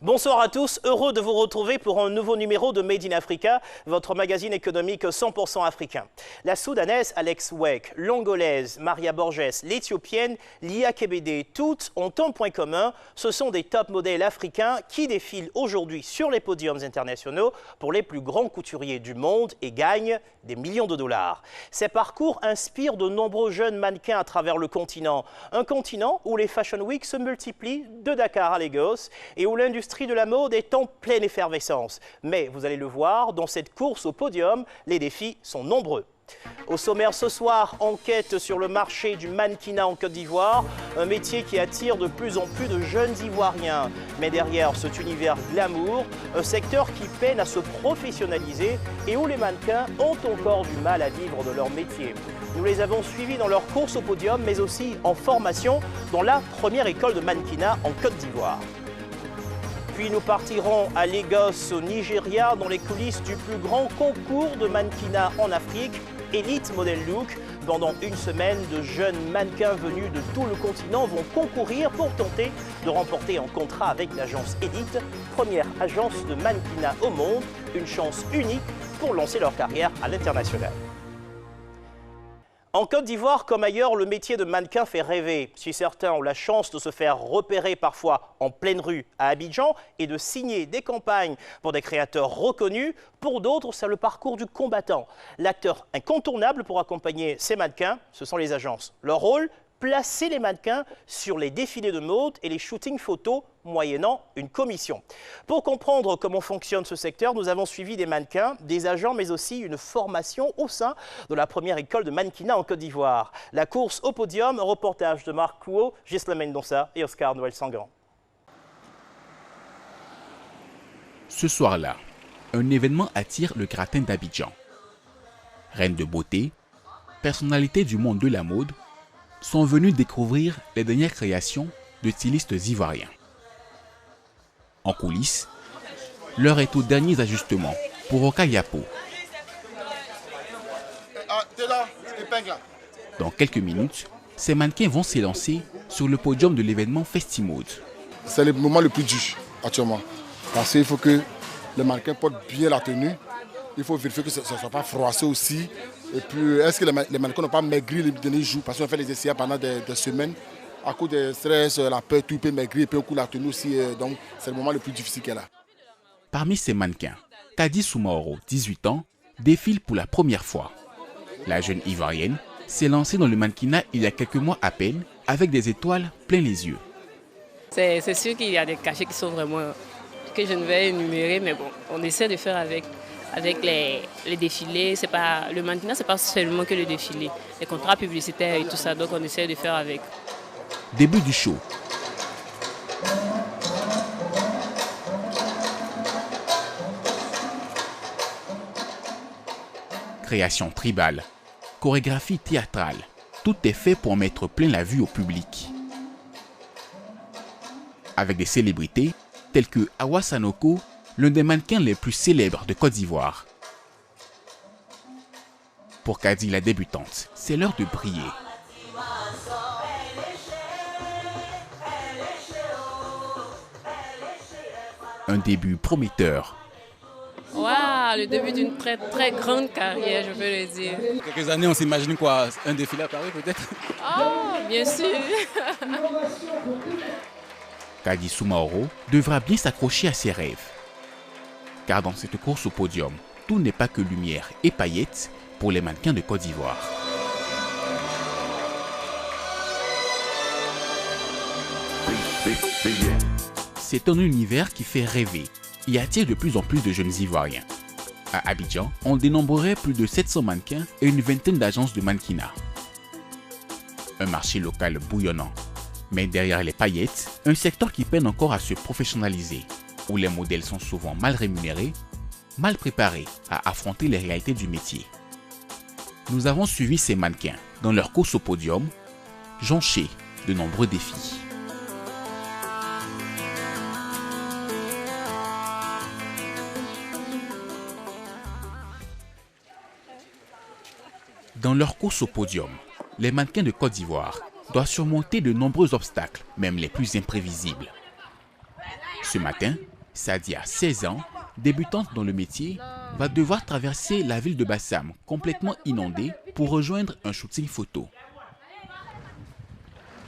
Bonsoir à tous, heureux de vous retrouver pour un nouveau numéro de Made in Africa, votre magazine économique 100% africain. La Soudanaise Alex Wek, l'Angolaise Maria Borges, l'Éthiopienne Lia Kebede, toutes ont un point commun, ce sont des top modèles africains qui défilent aujourd'hui sur les podiums internationaux pour les plus grands couturiers du monde et gagnent des millions de dollars. Ces parcours inspirent de nombreux jeunes mannequins à travers le continent. Un continent où les Fashion Week se multiplient de Dakar à Lagos et où l'industrie de la mode est en pleine effervescence. Mais vous allez le voir, dans cette course au podium, les défis sont nombreux. Au sommaire ce soir, enquête sur le marché du mannequinat en Côte d'Ivoire, un métier qui attire de plus en plus de jeunes Ivoiriens. Mais derrière cet univers glamour, un secteur qui peine à se professionnaliser et où les mannequins ont encore du mal à vivre de leur métier. Nous les avons suivis dans leur course au podium, mais aussi en formation dans la première école de mannequinat en Côte d'Ivoire. Puis nous partirons à Lagos, au Nigeria, dans les coulisses du plus grand concours de mannequinat en Afrique, Elite Model Look. Pendant une semaine, de jeunes mannequins venus de tout le continent vont concourir pour tenter de remporter un contrat avec l'agence Elite, première agence de mannequinat au monde, une chance unique pour lancer leur carrière à l'international. En Côte d'Ivoire, comme ailleurs, le métier de mannequin fait rêver. Si certains ont la chance de se faire repérer parfois en pleine rue à Abidjan et de signer des campagnes pour des créateurs reconnus, pour d'autres, c'est le parcours du combattant. L'acteur incontournable pour accompagner ces mannequins, ce sont les agences. Leur rôle, placer les mannequins sur les défilés de mode et les shootings photos moyennant une commission. Pour comprendre comment fonctionne ce secteur, nous avons suivi des mannequins, des agents, mais aussi une formation au sein de la première école de mannequinat en Côte d'Ivoire. La course au podium, un reportage de Marc Kouo, Gisela Mendonça et Oscar Noël-Sangan. Ce soir-là, un événement attire le gratin d'Abidjan. Reines de beauté, personnalités du monde de la mode, sont venus découvrir les dernières créations de stylistes ivoiriens. En coulisses, l'heure est aux derniers ajustements pour Oka Yapo. Dans quelques minutes, ces mannequins vont s'élancer sur le podium de l'événement Festimode. C'est le moment le plus dur actuellement. Parce qu'il faut que le mannequin porte bien la tenue. Il faut vérifier que ça ne soit pas froissé aussi. Et puis, est-ce que les mannequins n'ont pas maigri les derniers jours? Parce qu'on fait les essais pendant des semaines. À cause du stress, la peur, tout peut maigrir. Et puis, au coup, la tenue aussi. Donc, c'est le moment le plus difficile qu'elle a. Parmi ces mannequins, Kadi Soumaoro, 18 ans, défile pour la première fois. La jeune Ivoirienne s'est lancée dans le mannequinat il y a quelques mois à peine, avec des étoiles plein les yeux. C'est sûr qu'il y a des cachets qui sont vraiment... que je ne vais énumérer, mais bon, on essaie de faire avec les défilés. C'est pas, le mannequinat, ce n'est pas seulement que le défilé. Les contrats publicitaires et tout ça, donc on essaie de faire avec. Début du show. Création tribale, chorégraphie théâtrale, tout est fait pour mettre plein la vue au public. Avec des célébrités telles que Awa Sanoko, l'un des mannequins les plus célèbres de Côte d'Ivoire. Pour Kadi la débutante, c'est l'heure de briller. Un début prometteur. Waouh, le début d'une très très grande carrière, je peux le dire. Quelques années, on s'imagine quoi? Un défilé à Paris peut-être? Oh, bien sûr. Kadi Soumaoro devra bien s'accrocher à ses rêves. Car dans cette course au podium, tout n'est pas que lumière et paillettes pour les mannequins de Côte d'Ivoire. C'est un univers qui fait rêver et attire de plus en plus de jeunes Ivoiriens. À Abidjan, on dénombrerait plus de 700 mannequins et une vingtaine d'agences de mannequinat. Un marché local bouillonnant. Mais derrière les paillettes, un secteur qui peine encore à se professionnaliser, où les modèles sont souvent mal rémunérés, mal préparés à affronter les réalités du métier. Nous avons suivi ces mannequins dans leur course au podium, jonchés de nombreux défis. Dans leur course au podium, les mannequins de Côte d'Ivoire doivent surmonter de nombreux obstacles, même les plus imprévisibles. Ce matin, Sadia, 16 ans, débutante dans le métier, va devoir traverser la ville de Bassam, complètement inondée, pour rejoindre un shooting photo.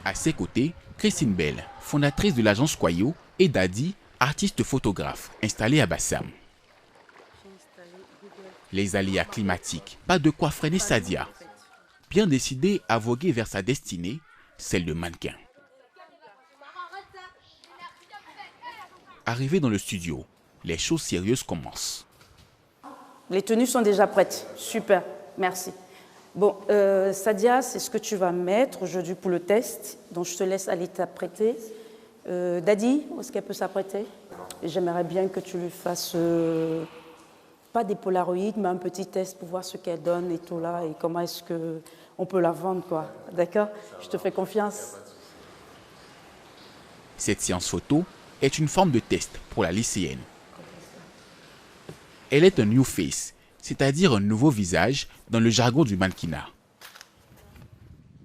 À ses côtés, Christine Bell, fondatrice de l'agence Kwayo, et Dadi, artiste photographe, installé à Bassam. Les aléas climatiques, pas de quoi freiner Sadia. Bien décidée à voguer vers sa destinée, celle de mannequin. Arrivée dans le studio, les choses sérieuses commencent. Les tenues sont déjà prêtes. Super, merci. Bon, Sadia, c'est ce que tu vas mettre aujourd'hui pour le test. Donc, je te laisse aller t'apprêter. Dadi, où est-ce qu'elle peut s'apprêter? J'aimerais bien que tu lui fasses, pas des polaroïdes, mais un petit test pour voir ce qu'elle donne et tout là, et comment est-ce qu'on peut la vendre, quoi. D'accord? Je te fais confiance. Cette séance photo est une forme de test pour la lycéenne. Elle est un new face, c'est-à-dire un nouveau visage dans le jargon du mannequinat.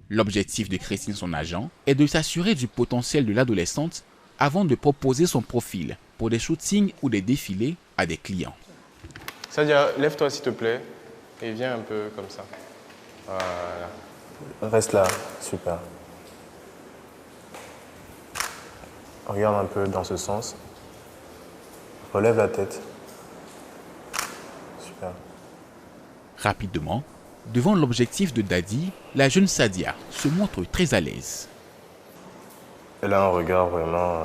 L'objectif de Christine, son agent, est de s'assurer du potentiel de l'adolescente avant de proposer son profil pour des shootings ou des défilés à des clients. Sadia, lève-toi s'il te plaît et viens un peu comme ça. Voilà. Reste là, super. Regarde un peu dans ce sens. Relève la tête. Super. Rapidement, devant l'objectif de Dadi, la jeune Sadia se montre très à l'aise. Elle a un regard vraiment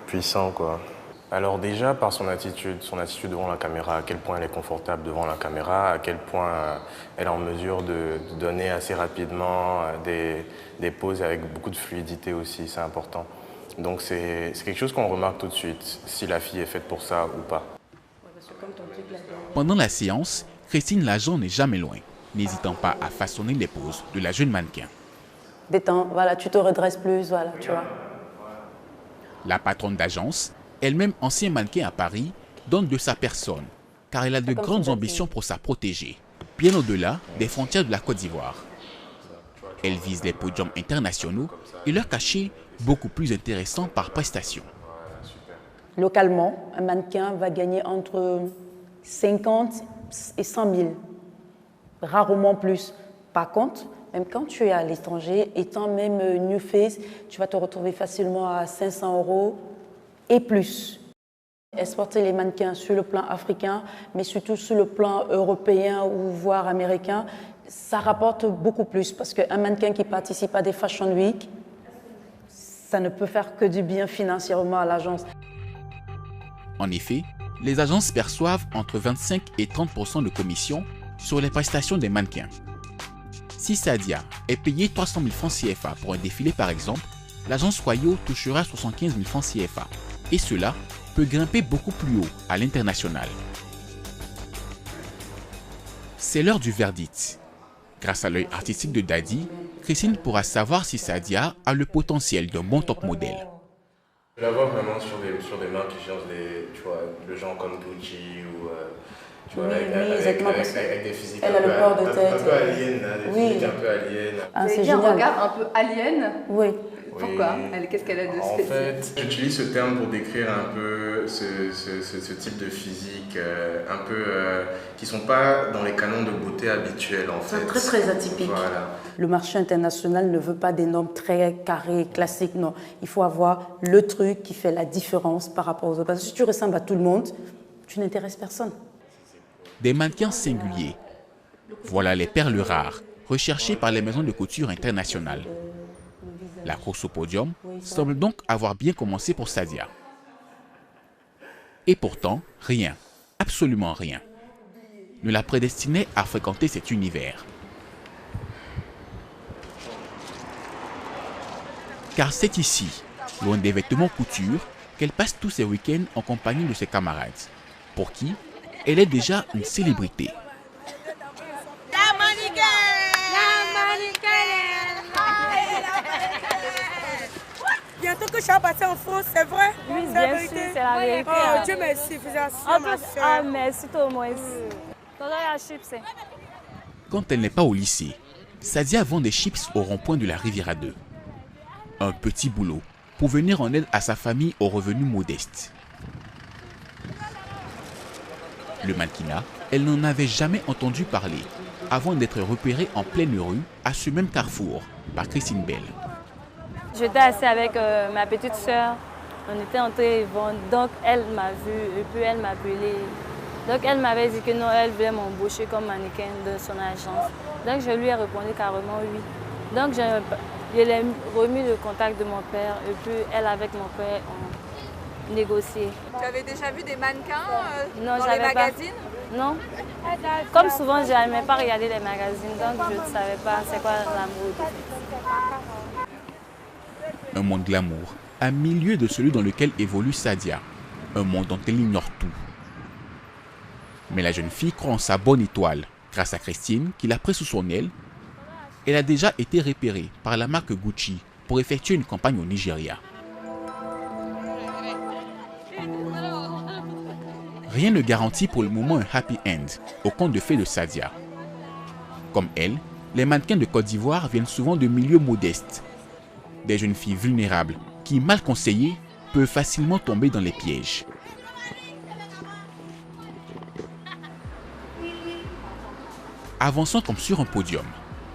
puissant, quoi. Alors déjà, par son attitude devant la caméra, à quel point elle est confortable devant la caméra, à quel point elle est en mesure de donner assez rapidement des poses avec beaucoup de fluidité aussi, c'est important. Donc c'est quelque chose qu'on remarque tout de suite, si la fille est faite pour ça ou pas. Pendant la séance, Christine l'agent n'est jamais loin, n'hésitant pas à façonner les poses de la jeune mannequin. Détends, voilà, tu te redresses plus, voilà, tu vois. La patronne d'agence, elle-même ancien mannequin à Paris, donne de sa personne, car elle a de grandes ambitions pour sa protégée, bien au-delà des frontières de la Côte d'Ivoire. Elle vise les podiums internationaux et leur cachet beaucoup plus intéressant par prestation. Localement, un mannequin va gagner entre 50 et 100 000, rarement plus. Par contre, même quand tu es à l'étranger, étant même new face, tu vas te retrouver facilement à 500 € et plus. Exporter les mannequins sur le plan africain, mais surtout sur le plan européen ou voire américain, ça rapporte beaucoup plus parce qu'un mannequin qui participe à des Fashion Week, ça ne peut faire que du bien financièrement à l'agence. En effet, les agences perçoivent entre 25 et 30% de commission sur les prestations des mannequins. Si Sadia est payée 300 000 francs CFA pour un défilé par exemple, l'agence Kwayo touchera 75 000 francs CFA. Et cela peut grimper beaucoup plus haut à l'international. C'est l'heure du verdict. Grâce à l'œil artistique de Dadi, Christine pourra savoir si Sadia a le potentiel d'un bon top modèle. Je la vois vraiment sur des marques qui cherchent le genre comme Gucci ou tu vois, avec des physiques elle a le port de tête. Un peu alien, des physiques un peu aliens. Ah, c'est un regard un peu alien. Oui. Pourquoi? Qu'est-ce qu'elle a de spécial? En fait, j'utilise ce terme pour décrire un peu ce type de physique, un peu qui ne sont pas dans les canons de beauté habituels en fait. C'est très atypique. Voilà. Le marché international ne veut pas des normes très carrées, classiques, non. Il faut avoir le truc qui fait la différence par rapport aux autres. Parce que si tu ressembles à tout le monde, tu n'intéresses personne. Des mannequins singuliers. Voilà les perles rares, recherchées par les maisons de couture internationales. La course au podium semble donc avoir bien commencé pour Sadia. Et pourtant, rien, absolument rien, ne la prédestinait à fréquenter cet univers. Car c'est ici, loin des vêtements couture, qu'elle passe tous ses week-ends en compagnie de ses camarades, pour qui elle est déjà une célébrité. Bientôt que je suis partie en France, c'est vrai? Oui, bien sûr, c'est la vérité. Oh, Dieu merci, vous assure, ma soeur. Merci, toi, moi. quand elle n'est pas au lycée, Sadia vend des chips au rond-point de la Riviera 2. Un petit boulot pour venir en aide à sa famille aux revenus modestes. Le mannequinat, elle n'en avait jamais entendu parler avant d'être repérée en pleine rue à ce même carrefour par Christine Bell. J'étais assise avec ma petite sœur. On était en train de vendre. Donc elle m'a vue et puis elle m'a appelée. Donc elle m'avait dit que non, elle voulait m'embaucher comme mannequin de son agence. Donc je lui ai répondu carrément oui. Donc je lui ai remis le contact de mon père et puis elle avec mon père ont négocié. Tu avais déjà vu des mannequins non, dans les magazines? Non. Comme souvent, je n'aimais pas regarder les magazines, donc je ne savais pas c'est quoi l'amour. Un monde glamour, à milieu de celui dans lequel évolue Sadia. Un monde dont elle ignore tout. Mais la jeune fille croit en sa bonne étoile. Grâce à Christine, qui l'a pris sous son aile, elle a déjà été repérée par la marque Gucci pour effectuer une campagne au Nigeria. Rien ne garantit pour le moment un happy end au conte de fées de Sadia. Comme elle, les mannequins de Côte d'Ivoire viennent souvent de milieux modestes. Des jeunes filles vulnérables qui, mal conseillées, peuvent facilement tomber dans les pièges. Avançant comme sur un podium,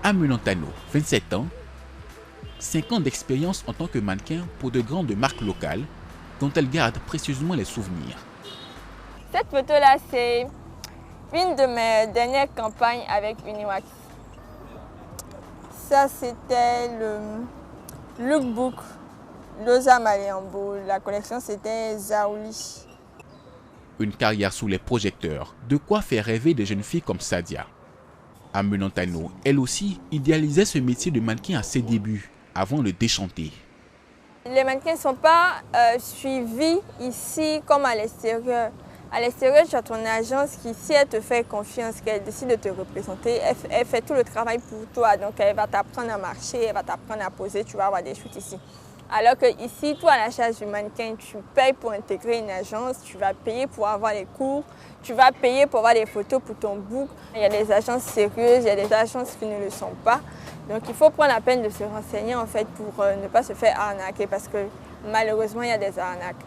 Amelantano, 27 ans, 5 ans d'expérience en tant que mannequin pour de grandes marques locales dont elle garde précieusement les souvenirs. Cette photo-là, c'est une de mes dernières campagnes avec Uniwax. Ça, c'était le lookbook Loza Maléambo. La collection, c'était Zaouli. Une carrière sous les projecteurs, de quoi faire rêver des jeunes filles comme Sadia. Amelantano, elle aussi, idéalisait ce métier de mannequin à ses débuts, avant de le déchanter. Les mannequins ne sont pas suivis ici comme à l'extérieur. À l'extérieur, tu as ton agence qui, si elle te fait confiance, qu'elle décide de te représenter, elle fait tout le travail pour toi. Donc, elle va t'apprendre à marcher, elle va t'apprendre à poser, tu vas avoir des shoots ici. Alors que ici, toi, à la charge du mannequin, tu payes pour intégrer une agence, tu vas payer pour avoir les cours, tu vas payer pour avoir des photos pour ton book. Il y a des agences sérieuses, il y a des agences qui ne le sont pas. Donc, il faut prendre la peine de se renseigner, en fait, pour ne pas se faire arnaquer, parce que malheureusement, il y a des arnaques.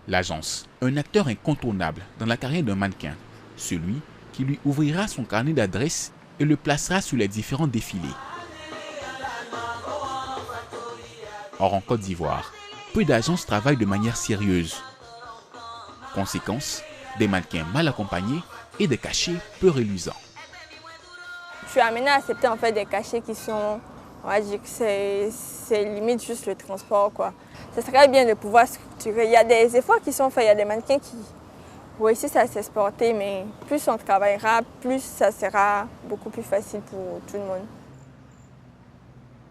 L'agence, un acteur incontournable dans la carrière d'un mannequin, celui qui lui ouvrira son carnet d'adresses et le placera sur les différents défilés. Or, en Côte d'Ivoire, peu d'agences travaillent de manière sérieuse. Conséquence, des mannequins mal accompagnés et des cachets peu reluisants. Je suis amenée à accepter en fait des cachets qui sont, on va dire que c'est limite juste le transport, quoi. Ce serait bien de pouvoir structurer. Il y a des efforts qui sont faits, il y a des mannequins qui réussissent à s'exporter, mais plus on travaillera, plus ça sera beaucoup plus facile pour tout le monde.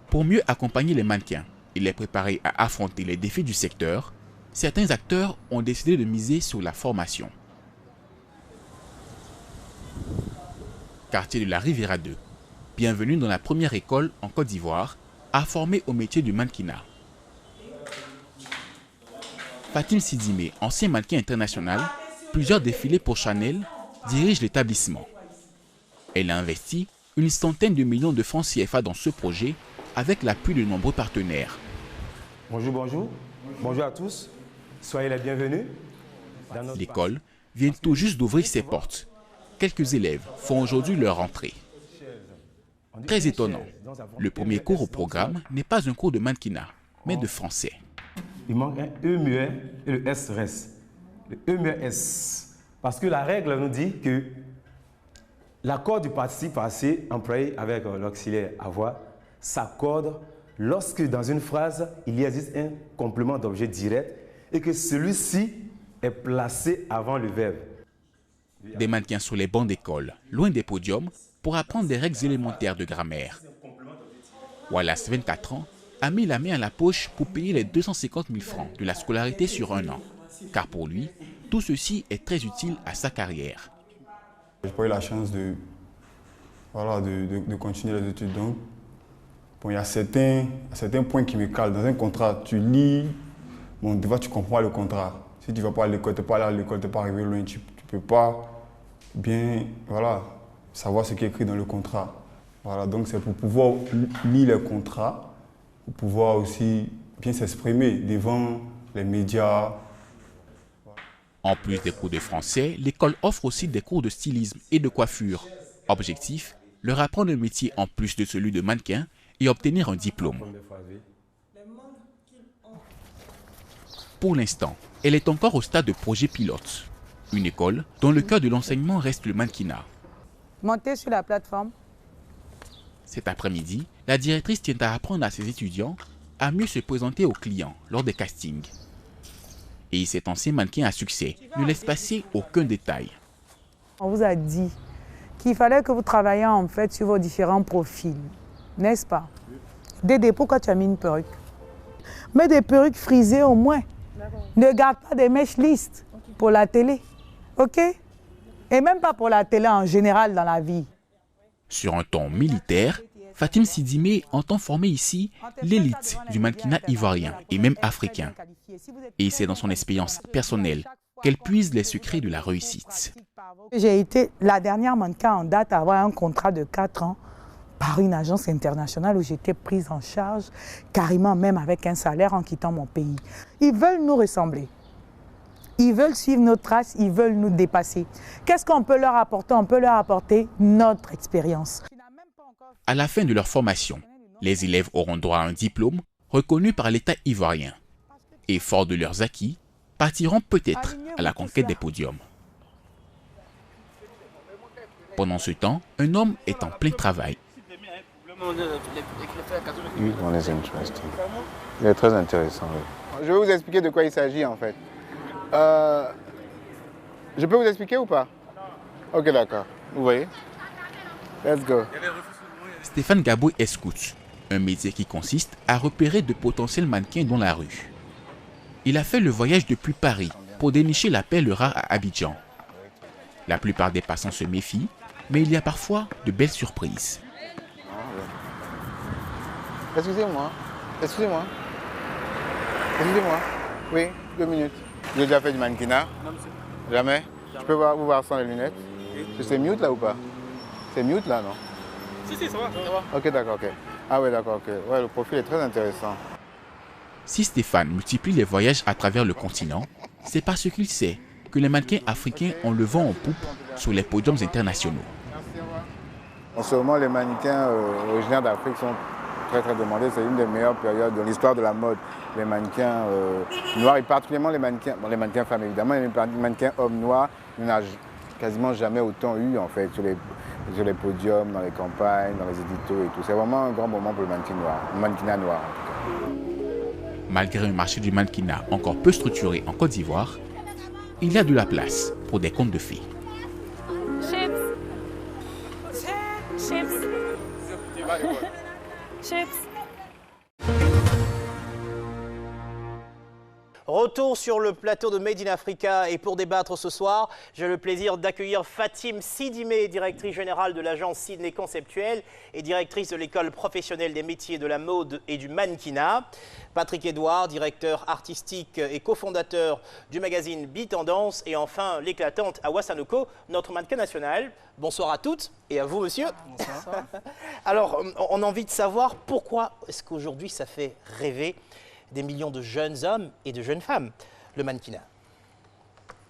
Pour mieux accompagner les mannequins et les préparer à affronter les défis du secteur, certains acteurs ont décidé de miser sur la formation. Quartier de la Riviera 2, bienvenue dans la première école en Côte d'Ivoire à former au métier du mannequinat. Fatim Sidimé, ancien mannequin international, plusieurs défilés pour Chanel, dirige l'établissement. Elle a investi une centaine de millions de francs CFA dans ce projet avec l'appui de nombreux partenaires. Bonjour, bonjour. Bonjour à tous. Soyez les bienvenus. L'école vient tout juste d'ouvrir ses portes. Quelques élèves font aujourd'hui leur entrée. Très étonnant, le premier cours au programme n'est pas un cours de mannequinat, mais de français. Il manque un E muet et le S reste. Le E muet S. Parce que la règle nous dit que l'accord du participe passé employé avec l'auxiliaire avoir s'accorde lorsque dans une phrase, il y existe un complément d'objet direct et que celui-ci est placé avant le verbe. Des mannequins sur les bancs d'école, loin des podiums, pour apprendre des règles élémentaires de grammaire. Wallace, 24 ans, a mis la main à la poche pour payer les 250 000 francs de la scolarité sur un an. Car pour lui, tout ceci est très utile à sa carrière. J'ai pas eu la chance de continuer les études. Donc, bon, il y a certains points qui me calent. Dans un contrat, tu lis, bon, des fois tu comprends le contrat. Si tu ne vas pas à l'école, tu n'es pas allé à l'école, tu n'es pas arrivé loin, tu ne peux pas bien savoir ce qui est écrit dans le contrat. Voilà, donc c'est pour pouvoir lire les contrats, pour pouvoir aussi bien s'exprimer devant les médias. En plus des cours de français, l'école offre aussi des cours de stylisme et de coiffure. Objectif, leur apprendre un métier en plus de celui de mannequin et obtenir un diplôme. Pour l'instant, elle est encore au stade de projet pilote. Une école dont le cœur de l'enseignement reste le mannequinat. Montez sur la plateforme. Cet après-midi, la directrice tient à apprendre à ses étudiants à mieux se présenter aux clients lors des castings. Et cet ancien mannequin à succès ne laisse passer aucun détail. On vous a dit qu'il fallait que vous travailliez en fait sur vos différents profils, n'est-ce pas? Dédé, pourquoi tu as mis une perruque? Mets des perruques frisées au moins. Ne garde pas des mèches lisses pour la télé, ok? Et même pas pour la télé en général dans la vie. Sur un ton militaire, Fatim Sidimé entend former ici l'élite du mannequinat ivoirien et même africain. Et c'est dans son expérience personnelle qu'elle puise les secrets de la réussite. J'ai été la dernière mannequin en date à avoir un contrat de 4 ans par une agence internationale où j'étais prise en charge, carrément même avec un salaire en quittant mon pays. Ils veulent nous ressembler. Ils veulent suivre nos traces, ils veulent nous dépasser. Qu'est-ce qu'on peut leur apporter? On peut leur apporter notre expérience. À la fin de leur formation, les élèves auront droit à un diplôme reconnu par l'État ivoirien. Et forts de leurs acquis, partiront peut-être à la conquête des podiums. Pendant ce temps, un homme est en plein travail. Il est très intéressant. Oui. Je vais vous expliquer de quoi il s'agit en fait. Je peux vous expliquer ou pas? Ok, d'accord. Vous voyez? Let's go. Stéphane Gabou est scout, un métier qui consiste à repérer de potentiels mannequins dans la rue. Il a fait le voyage depuis Paris pour dénicher la perle rare à Abidjan. La plupart des passants se méfient, mais il y a parfois de belles surprises. Excusez-moi. Excusez-moi. Excusez-moi. Oui, 2 minutes. J'ai déjà fait du mannequinat? Non, monsieur. Jamais? Je peux vous voir sans les lunettes? C'est mute là ou pas? C'est mute là, non? Si, ça va. Ok, d'accord, ok. Ah oui, d'accord, ok. Ouais, le profil est très intéressant. Si Stéphane multiplie les voyages à travers le continent, c'est parce qu'il sait que les mannequins africains ont le vent en poupe sur les podiums internationaux. En ce moment, les mannequins originaires d'Afrique sont très demandés. C'est une des meilleures périodes de l'histoire de la mode. Les mannequins noirs et particulièrement les mannequins femmes évidemment, et les mannequins hommes noirs, il n'y en a quasiment jamais autant eu en fait sur les podiums, dans les campagnes, dans les éditos et tout. C'est vraiment un grand moment pour le mannequinat noir en tout cas. Malgré un marché du mannequinat encore peu structuré en Côte d'Ivoire, il y a de la place pour des contes de fées. Retour sur le plateau de Made in Africa et pour débattre ce soir, j'ai le plaisir d'accueillir Fatim Sidimé, directrice générale de l'agence Sydney Conceptuelle et directrice de l'école professionnelle des métiers de la mode et du mannequinat. Patrick Edouard, directeur artistique et cofondateur du magazine Bi-Tendance et enfin l'éclatante Awa Sanoko, notre mannequin national. Bonsoir à toutes et à vous monsieur. Bonsoir. Alors on a envie de savoir pourquoi est-ce qu'aujourd'hui ça fait rêver des millions de jeunes hommes et de jeunes femmes, le mannequinat.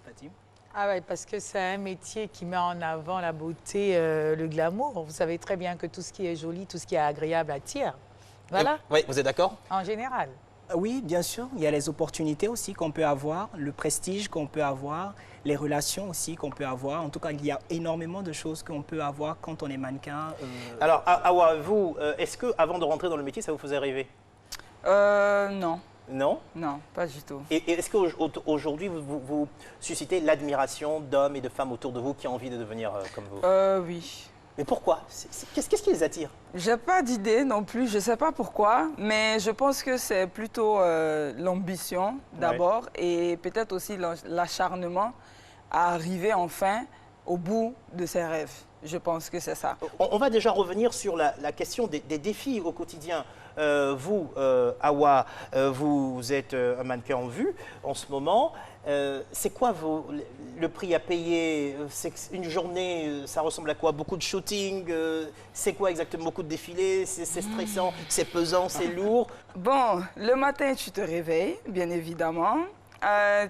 Fatim? Ah ouais, parce que c'est un métier qui met en avant la beauté, le glamour. Vous savez très bien que tout ce qui est joli, tout ce qui est agréable attire. Voilà. Oui, vous êtes d'accord? En général. Oui, bien sûr. Il y a les opportunités aussi qu'on peut avoir, le prestige qu'on peut avoir, les relations aussi qu'on peut avoir. En tout cas, il y a énormément de choses qu'on peut avoir quand on est mannequin. Alors, Awa, vous, est-ce que avant de rentrer dans le métier, ça vous faisait rêver? Non. Non? Non, pas du tout. Et est-ce qu'aujourd'hui, vous suscitez l'admiration d'hommes et de femmes autour de vous qui ont envie de devenir comme vous? Oui. Mais pourquoi? Qu'est-ce qui les attire? J'ai pas d'idée non plus, je sais pas pourquoi, mais je pense que c'est plutôt l'ambition d'abord et peut-être aussi l'acharnement à arriver enfin au bout de ses rêves. Je pense que c'est ça. On va déjà revenir sur la question des défis au quotidien. Vous, Awa, vous êtes un mannequin en vue en ce moment. C'est quoi le prix à payer? Une journée, ça ressemble à quoi? Beaucoup de shooting? C'est quoi exactement? Beaucoup de défilés? C'est stressant? C'est pesant? C'est lourd? Bon, le matin, tu te réveilles, bien évidemment.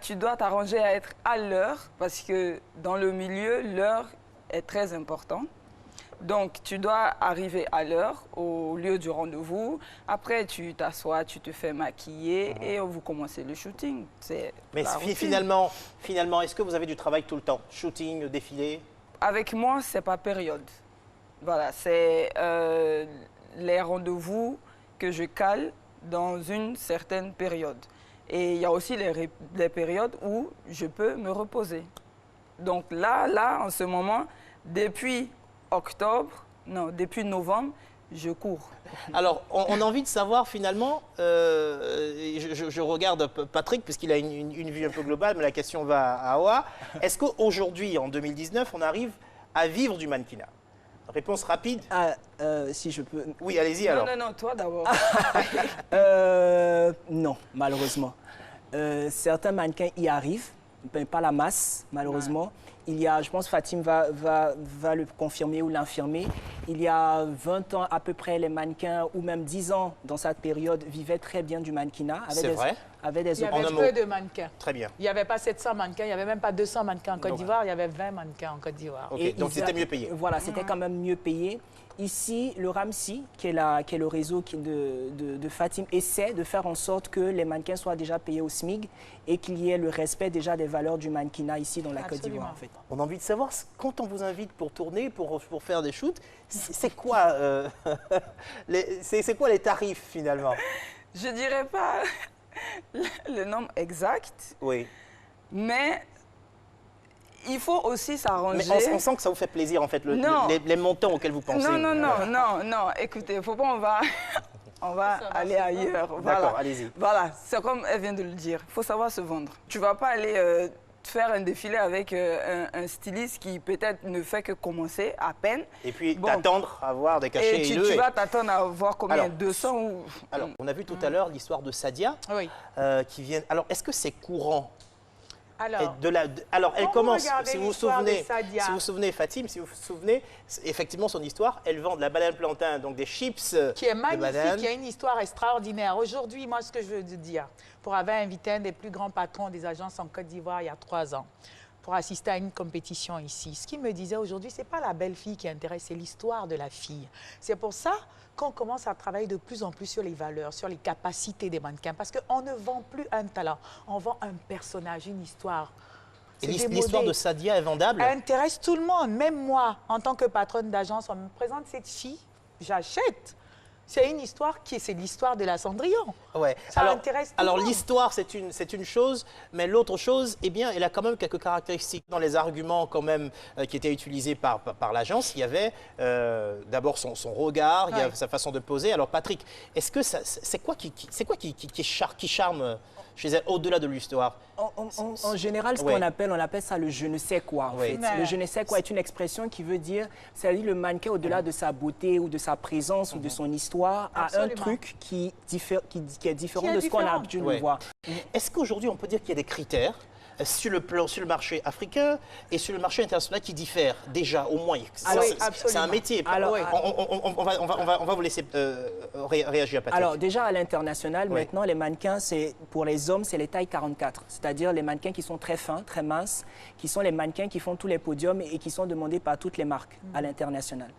Tu dois t'arranger à être à l'heure parce que dans le milieu, l'heure est très importante. Donc, tu dois arriver à l'heure au lieu du rendez-vous. Après, tu t'assois, tu te fais maquiller et vous commencez le shooting. Mais finalement, est-ce que vous avez du travail tout le temps? Shooting, défilé? Avec moi, c'est pas période. Voilà, c'est les rendez-vous que je cale dans une certaine période. Et il y a aussi les périodes où je peux me reposer. Donc là, en ce moment, depuis novembre, je cours. Alors, on a envie de savoir finalement, je regarde Patrick puisqu'il a une vue un peu globale, mais la question va à Awa. Est-ce qu'aujourd'hui, en 2019, on arrive à vivre du mannequinat? Réponse rapide. Si je peux. Oui, allez-y alors. Non, toi d'abord. Non, malheureusement. Certains mannequins y arrivent, mais pas la masse, malheureusement. Ouais. Il y a, je pense Fatim va le confirmer ou l'infirmer, il y a 20 ans à peu près, les mannequins, ou même 10 ans dans cette période, vivaient très bien du mannequinat. C'est vrai. Il y avait peu de mannequins. Très bien. Il n'y avait pas 700 mannequins, il n'y avait même pas 200 mannequins en Côte d'Ivoire, il y avait 20 mannequins en Côte d'Ivoire. Okay, donc c'était mieux payé. Voilà, c'était quand même mieux payé. Ici, le RAMSI, qui est le réseau de Fatim, essaie de faire en sorte que les mannequins soient déjà payés au SMIC et qu'il y ait le respect déjà des valeurs du mannequinat ici dans la Côte d'Ivoire. En fait. On a envie de savoir, quand on vous invite pour tourner, pour faire des shoots, c'est quoi, quoi les tarifs finalement? Je dirais pas le nombre exact, oui, mais il faut aussi s'arranger. Mais on sent que ça vous fait plaisir, en fait, les montants auxquels vous pensez. Non. Écoutez, faut pas, on va aller ailleurs. Voilà. D'accord, allez-y. Voilà, c'est comme elle vient de le dire. Il faut savoir se vendre. Tu vas pas aller faire un défilé avec un styliste qui peut-être ne fait que commencer à peine. Et puis t'attendre à voir des cachets et tu vas t'attendre à voir combien? Alors, 200 ou... Alors, on a vu tout à l'heure l'histoire de Sadia, qui vient... Alors, est-ce que c'est courant? Alors, elle commence, si vous vous souvenez, Fatim, si vous vous souvenez, effectivement, son histoire, elle vend de la banane plantain, donc des chips qui est magnifique, qui a une histoire extraordinaire. Aujourd'hui, moi, ce que je veux dire, pour avoir invité un des plus grands patrons des agences en Côte d'Ivoire il y a 3 ans, pour assister à une compétition ici, ce qu'il me disait aujourd'hui, ce n'est pas la belle fille qui intéresse, c'est l'histoire de la fille. C'est pour ça qu'on commence à travailler de plus en plus sur les valeurs, sur les capacités des mannequins, parce qu'on ne vend plus un talent, on vend un personnage, une histoire. Et l'histoire de Sadia est vendable? Elle intéresse tout le monde, même moi, en tant que patronne d'agence, on me présente cette fille, j'achète. C'est une histoire c'est l'histoire de la Cendrillon. Ouais. Ça intéresse tout le monde. Alors l'histoire, c'est une chose, mais l'autre chose, eh bien, elle a quand même quelques caractéristiques. Dans les arguments quand même qui étaient utilisés par l'agence, il y avait d'abord son regard, il y a sa façon de poser. Alors Patrick, est-ce que c'est quoi qui charme chez elle au-delà de l'histoire? En général, ce qu'on appelle, on appelle ça le je ne sais quoi. En fait. Le je ne sais quoi est une expression qui veut dire, c'est-à-dire le mannequin au-delà de sa beauté ou de sa présence ou de son histoire a un truc qui est différent de ce qu'on a l'habitude de voir. Est-ce qu'aujourd'hui on peut dire qu'il y a des critères sur le marché africain et sur le marché international qui diffèrent déjà au moins? C'est un métier. Alors, on va vous laisser réagir, Patrick. Alors déjà à l'international, maintenant les mannequins, pour les hommes, c'est les tailles 44, c'est-à-dire les mannequins qui sont très fins, très minces, qui sont les mannequins qui font tous les podiums et qui sont demandés par toutes les marques à l'international.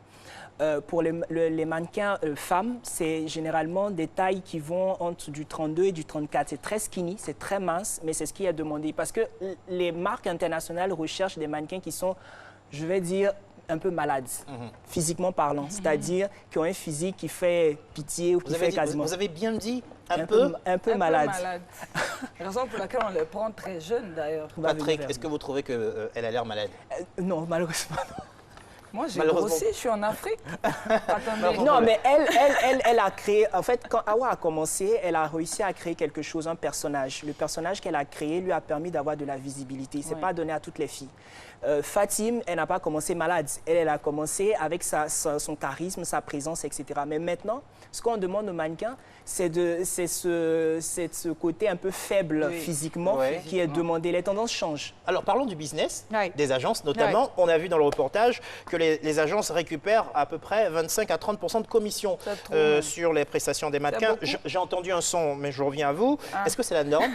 Pour les mannequins femmes, c'est généralement des tailles qui vont entre du 32 et du 34. C'est très skinny, c'est très mince, mais c'est ce qui est demandé. Parce que les marques internationales recherchent des mannequins qui sont, je vais dire, un peu malades, physiquement parlant. C'est-à-dire qui ont un physique qui fait pitié ou qui fait quasiment... Vous avez bien dit un peu malade. Raison pour laquelle on les prend très jeunes, d'ailleurs. Patrick, est-ce que vous trouvez qu'elle a l'air malade? Non, malheureusement non. Moi, j'ai grossi, je suis en Afrique. Non, mais elle a créé... En fait, quand Awa a commencé, elle a réussi à créer quelque chose, un personnage. Le personnage qu'elle a créé lui a permis d'avoir de la visibilité. Ce n'est pas donné à toutes les filles. Fatim, elle n'a pas commencé malade. Elle a commencé avec son charisme, sa présence, etc. Mais maintenant, ce qu'on demande aux mannequins, c'est ce côté un peu faible physiquement qui est demandé. Les tendances changent. Alors, parlons du business des agences, notamment. On a vu dans le reportage que les agences récupèrent à peu près 25 à 30% de commission sur les prestations des mannequins. J'ai entendu un son, mais je reviens à vous. Est-ce que c'est la norme?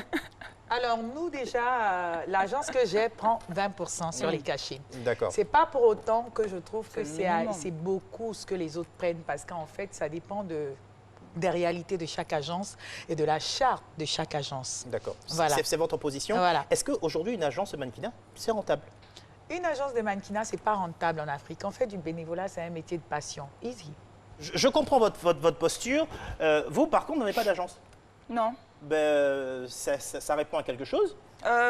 Alors, nous, déjà, l'agence que j'ai prend 20% sur les cachets. D'accord. C'est pas pour autant que je trouve que c'est beaucoup ce que les autres prennent, parce qu'en fait, ça dépend des réalités de chaque agence et de la charte de chaque agence. D'accord. Voilà. C'est votre position. Voilà. Est-ce qu'aujourd'hui, une agence de mannequinat, c'est rentable? Une agence de mannequinat, c'est pas rentable en Afrique. En fait, du bénévolat, c'est un métier de passion. Easy. Je comprends votre posture. Vous, par contre, n'avez pas d'agence? Non. Ben, ça répond à quelque chose?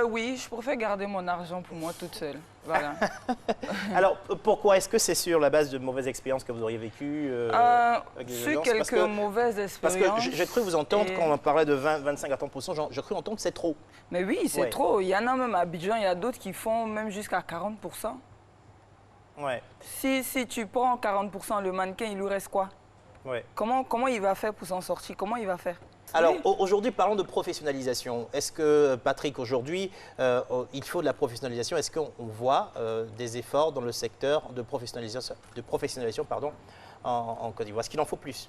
Oui, je préfère garder mon argent pour moi toute seule. Voilà. Alors, pourquoi? Est-ce que c'est sur la base de mauvaises expériences que vous auriez vécues sur quelques mauvaises expériences. Parce que j'ai cru vous entendre, quand on parlait de 25 à 30%, j'ai cru entendre que c'est trop. Mais oui, c'est trop. Il y en a même à Abidjan, il y a d'autres qui font même jusqu'à 40%. Ouais. Si tu prends 40%, le mannequin, il lui reste quoi? Ouais. Comment il va faire pour s'en sortir? Comment il va faire? Alors, aujourd'hui, parlons de professionnalisation. Est-ce que, Patrick, aujourd'hui, il faut de la professionnalisation? Est-ce qu'on voit des efforts dans le secteur de professionnalisation en Côte d'Ivoire? Est-ce qu'il en faut plus?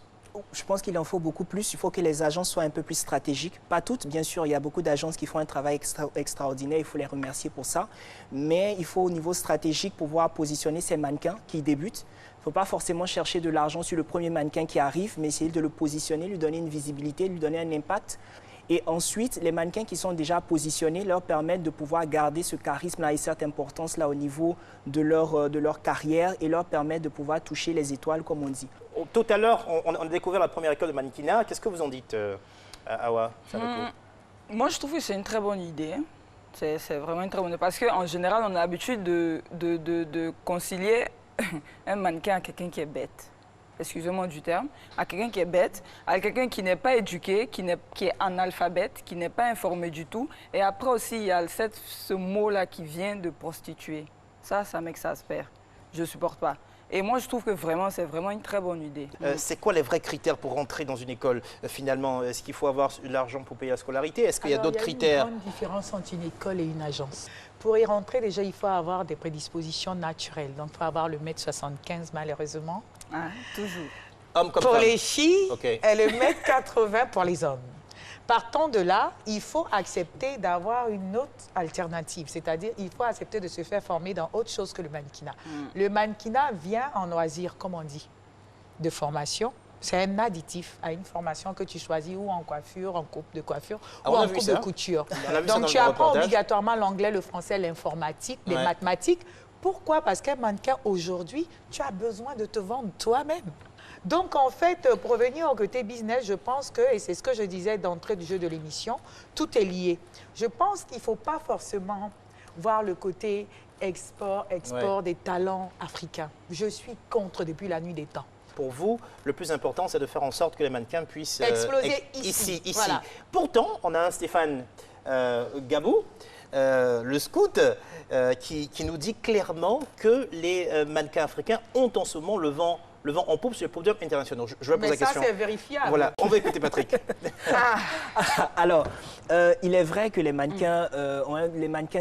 Je pense qu'il en faut beaucoup plus. Il faut que les agences soient un peu plus stratégiques. Pas toutes, bien sûr. Il y a beaucoup d'agences qui font un travail extraordinaire. Il faut les remercier pour ça. Mais il faut, au niveau stratégique, pouvoir positionner ces mannequins qui débutent. Il ne faut pas forcément chercher de l'argent sur le premier mannequin qui arrive, mais essayer de le positionner, lui donner une visibilité, lui donner un impact. Et ensuite, les mannequins qui sont déjà positionnés leur permettent de pouvoir garder ce charisme-là et cette importance-là au niveau de leur carrière et leur permettent de pouvoir toucher les étoiles, comme on dit. Tout à l'heure, on a découvert la première école de mannequinat. Qu'est-ce que vous en dites, Awa? Moi, je trouve que c'est une très bonne idée. C'est vraiment une très bonne idée. Parce qu'en général, on a l'habitude de concilier un mannequin à quelqu'un qui est bête. Excusez-moi du terme, à quelqu'un qui est bête, à quelqu'un qui n'est pas éduqué, qui est analphabète, qui n'est pas informé du tout. Et après aussi, il y a ce mot-là qui vient de prostituée. Ça m'exaspère. Je ne supporte pas. Et moi, je trouve que c'est vraiment une très bonne idée. C'est quoi les vrais critères pour rentrer dans une école, finalement? Est-ce qu'il faut avoir de l'argent pour payer la scolarité? Est-ce qu'il y a d'autres critères? Il y a une grande différence entre une école et une agence. Pour y rentrer, déjà, il faut avoir des prédispositions naturelles. Donc, il faut avoir le 1m75, malheureusement. Ah, toujours. Homme comme pour femme. Les filles, Okay. Et le 1m80 pour les hommes. Partant de là, il faut accepter d'avoir une autre alternative. C'est-à-dire, il faut accepter de se faire former dans autre chose que le mannequinat. Le mannequinat vient en loisir, comme on dit, de formation. C'est un additif à une formation que tu choisis ou en coiffure, en coupe de coiffure ou en coupe de couture. Donc, tu apprends obligatoirement l'anglais, le français, l'informatique, les mathématiques. Pourquoi? Parce qu'un mannequin, aujourd'hui, tu as besoin de te vendre toi-même. Donc, en fait, pour revenir au côté business, je pense que, et c'est ce que je disais d'entrée du jeu de l'émission, tout est lié. Je pense qu'il ne faut pas forcément voir le côté export des talents africains. Je suis contre depuis la nuit des temps. Pour vous, le plus important, c'est de faire en sorte que les mannequins puissent exploser ici. Voilà. Pourtant, on a un Stéphane Gabou, le scout, qui nous dit clairement que les mannequins africains ont en ce moment le vent en poupe sur les podiums internationaux. Je vais poser la question. Mais ça, c'est vérifiable. Voilà, on va écouter Patrick. Alors, il est vrai que les mannequins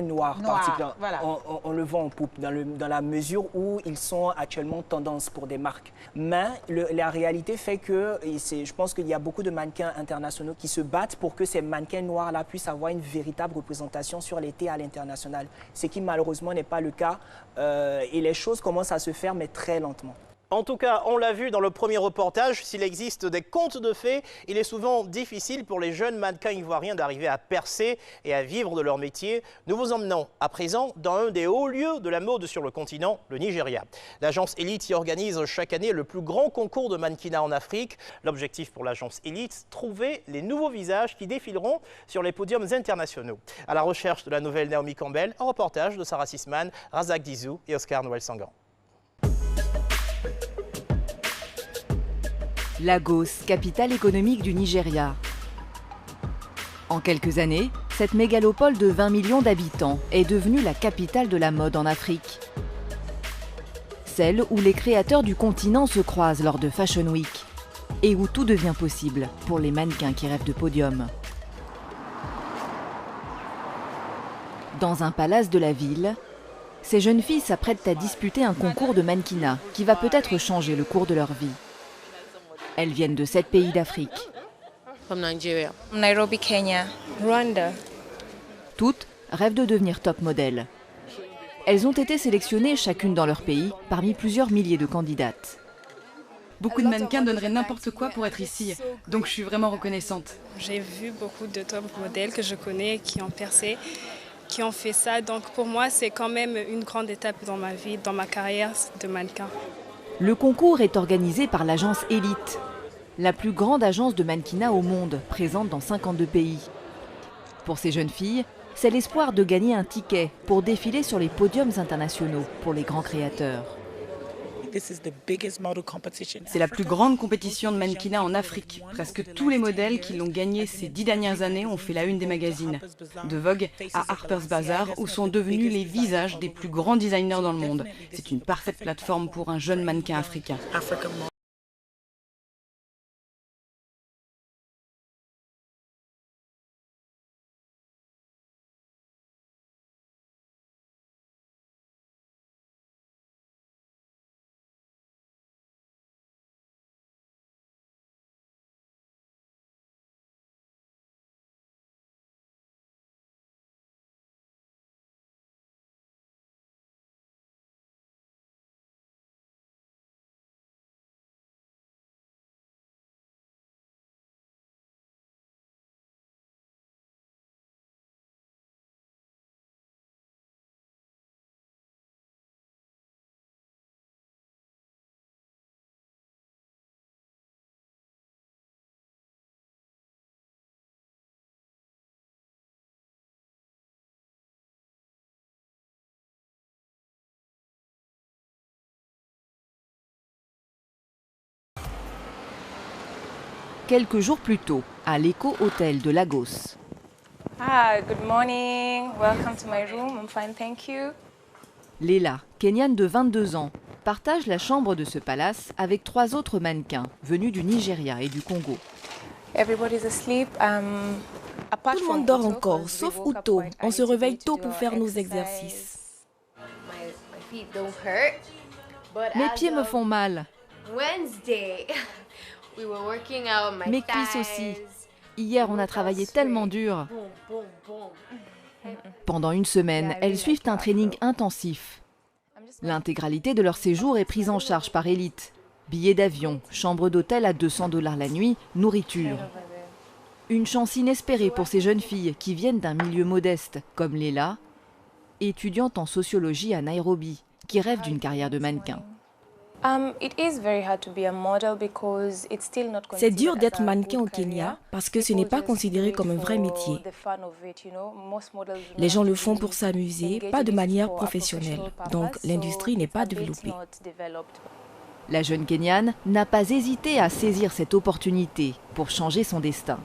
noirs, particulièrement, on le vend en poupe dans la mesure où ils sont actuellement tendance pour des marques. Mais la réalité fait que, je pense qu'il y a beaucoup de mannequins internationaux qui se battent pour que ces mannequins noirs-là puissent avoir une véritable représentation sur l'été à l'international. Ce qui malheureusement n'est pas le cas. Et les choses commencent à se faire, mais très lentement. En tout cas, on l'a vu dans le premier reportage, s'il existe des contes de fées, il est souvent difficile pour les jeunes mannequins ivoiriens d'arriver à percer et à vivre de leur métier. Nous vous emmenons à présent dans un des hauts lieux de la mode sur le continent, le Nigeria. L'agence Elite y organise chaque année le plus grand concours de mannequinat en Afrique. L'objectif pour l'agence Elite, trouver les nouveaux visages qui défileront sur les podiums internationaux. À la recherche de la nouvelle Naomi Campbell, un reportage de Sarah Sisman, Razak Dizou et Oscar Noël Sangan. Lagos, capitale économique du Nigeria. En quelques années, cette mégalopole de 20 millions d'habitants est devenue la capitale de la mode en Afrique. Celle où les créateurs du continent se croisent lors de Fashion Week et où tout devient possible pour les mannequins qui rêvent de podium. Dans un palace de la ville, ces jeunes filles s'apprêtent à disputer un concours de mannequinat qui va peut-être changer le cours de leur vie. Elles viennent de 7 pays d'Afrique. From Nigeria. Nairobi, Kenya. Rwanda. Toutes rêvent de devenir top modèles. Elles ont été sélectionnées chacune dans leur pays parmi plusieurs milliers de candidates. Beaucoup de mannequins donneraient n'importe quoi pour être ici, donc je suis vraiment reconnaissante. J'ai vu beaucoup de top modèles que je connais qui ont percé, qui ont fait ça. Donc pour moi, c'est quand même une grande étape dans ma vie, dans ma carrière de mannequin. Le concours est organisé par l'agence Elite, la plus grande agence de mannequinat au monde, présente dans 52 pays. Pour ces jeunes filles, c'est l'espoir de gagner un ticket pour défiler sur les podiums internationaux pour les grands créateurs. C'est la plus grande compétition de mannequinat en Afrique. Presque tous les modèles qui l'ont gagné ces 10 dernières années ont fait la une des magazines. De Vogue à Harper's Bazaar, où sont devenus les visages des plus grands designers dans le monde. C'est une parfaite plateforme pour un jeune mannequin africain. Quelques jours plus tôt, à l'Eco Hotel de Lagos. Hi, good morning. Welcome to my room. I'm fine, thank you. Léla, kenyane de 22 ans, partage la chambre de ce palace avec 3 autres mannequins venus du Nigeria et du Congo. Everybody's asleep. Tout le monde dort encore, sauf Uto. On se réveille tôt pour faire nos exercices. Mes pieds me font mal. Mes cuisses aussi. Hier, on a travaillé tellement dur. Pendant une semaine, elles suivent un training intensif. L'intégralité de leur séjour est prise en charge par Elite. Billets d'avion, chambre d'hôtel à $200 la nuit, nourriture. Une chance inespérée pour ces jeunes filles qui viennent d'un milieu modeste, comme Léla, étudiante en sociologie à Nairobi, qui rêve d'une carrière de mannequin. C'est dur d'être mannequin au Kenya parce que ce n'est pas considéré comme un vrai métier. Les gens le font pour s'amuser, pas de manière professionnelle. Donc l'industrie n'est pas développée. La jeune Kenyane n'a pas hésité à saisir cette opportunité pour changer son destin.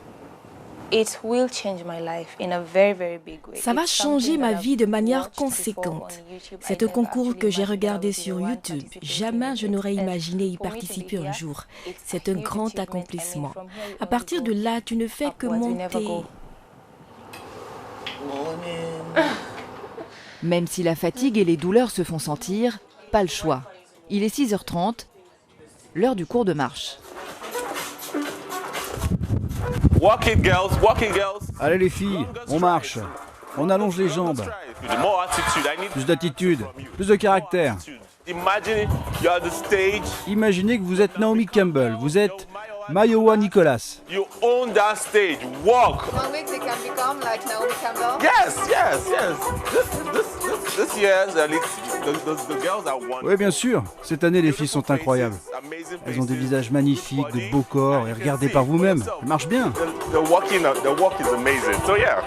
Ça va changer ma vie de manière conséquente. C'est un concours que j'ai regardé sur YouTube. Jamais je n'aurais imaginé y participer un jour. C'est un grand accomplissement. À partir de là, tu ne fais que monter. Même si la fatigue et les douleurs se font sentir, pas le choix. Il est 6h30, l'heure du cours de marche. Walk it, girls. Walk it, girls. Allez les filles, on marche. On allonge les jambes. Plus d'attitude, plus de caractère. Imaginez que vous êtes Naomi Campbell, vous êtes Mayowa Nicolas. You own that stage. Walk. One week they can become like Naomi Campbell. Yes, yes, yes. This year, the girls are one. Oui, bien sûr. Cette année, les filles sont incroyables. Elles ont des visages magnifiques, de beaux corps, et regardez par vous-même. Elles marchent bien. The walk is amazing. So yeah.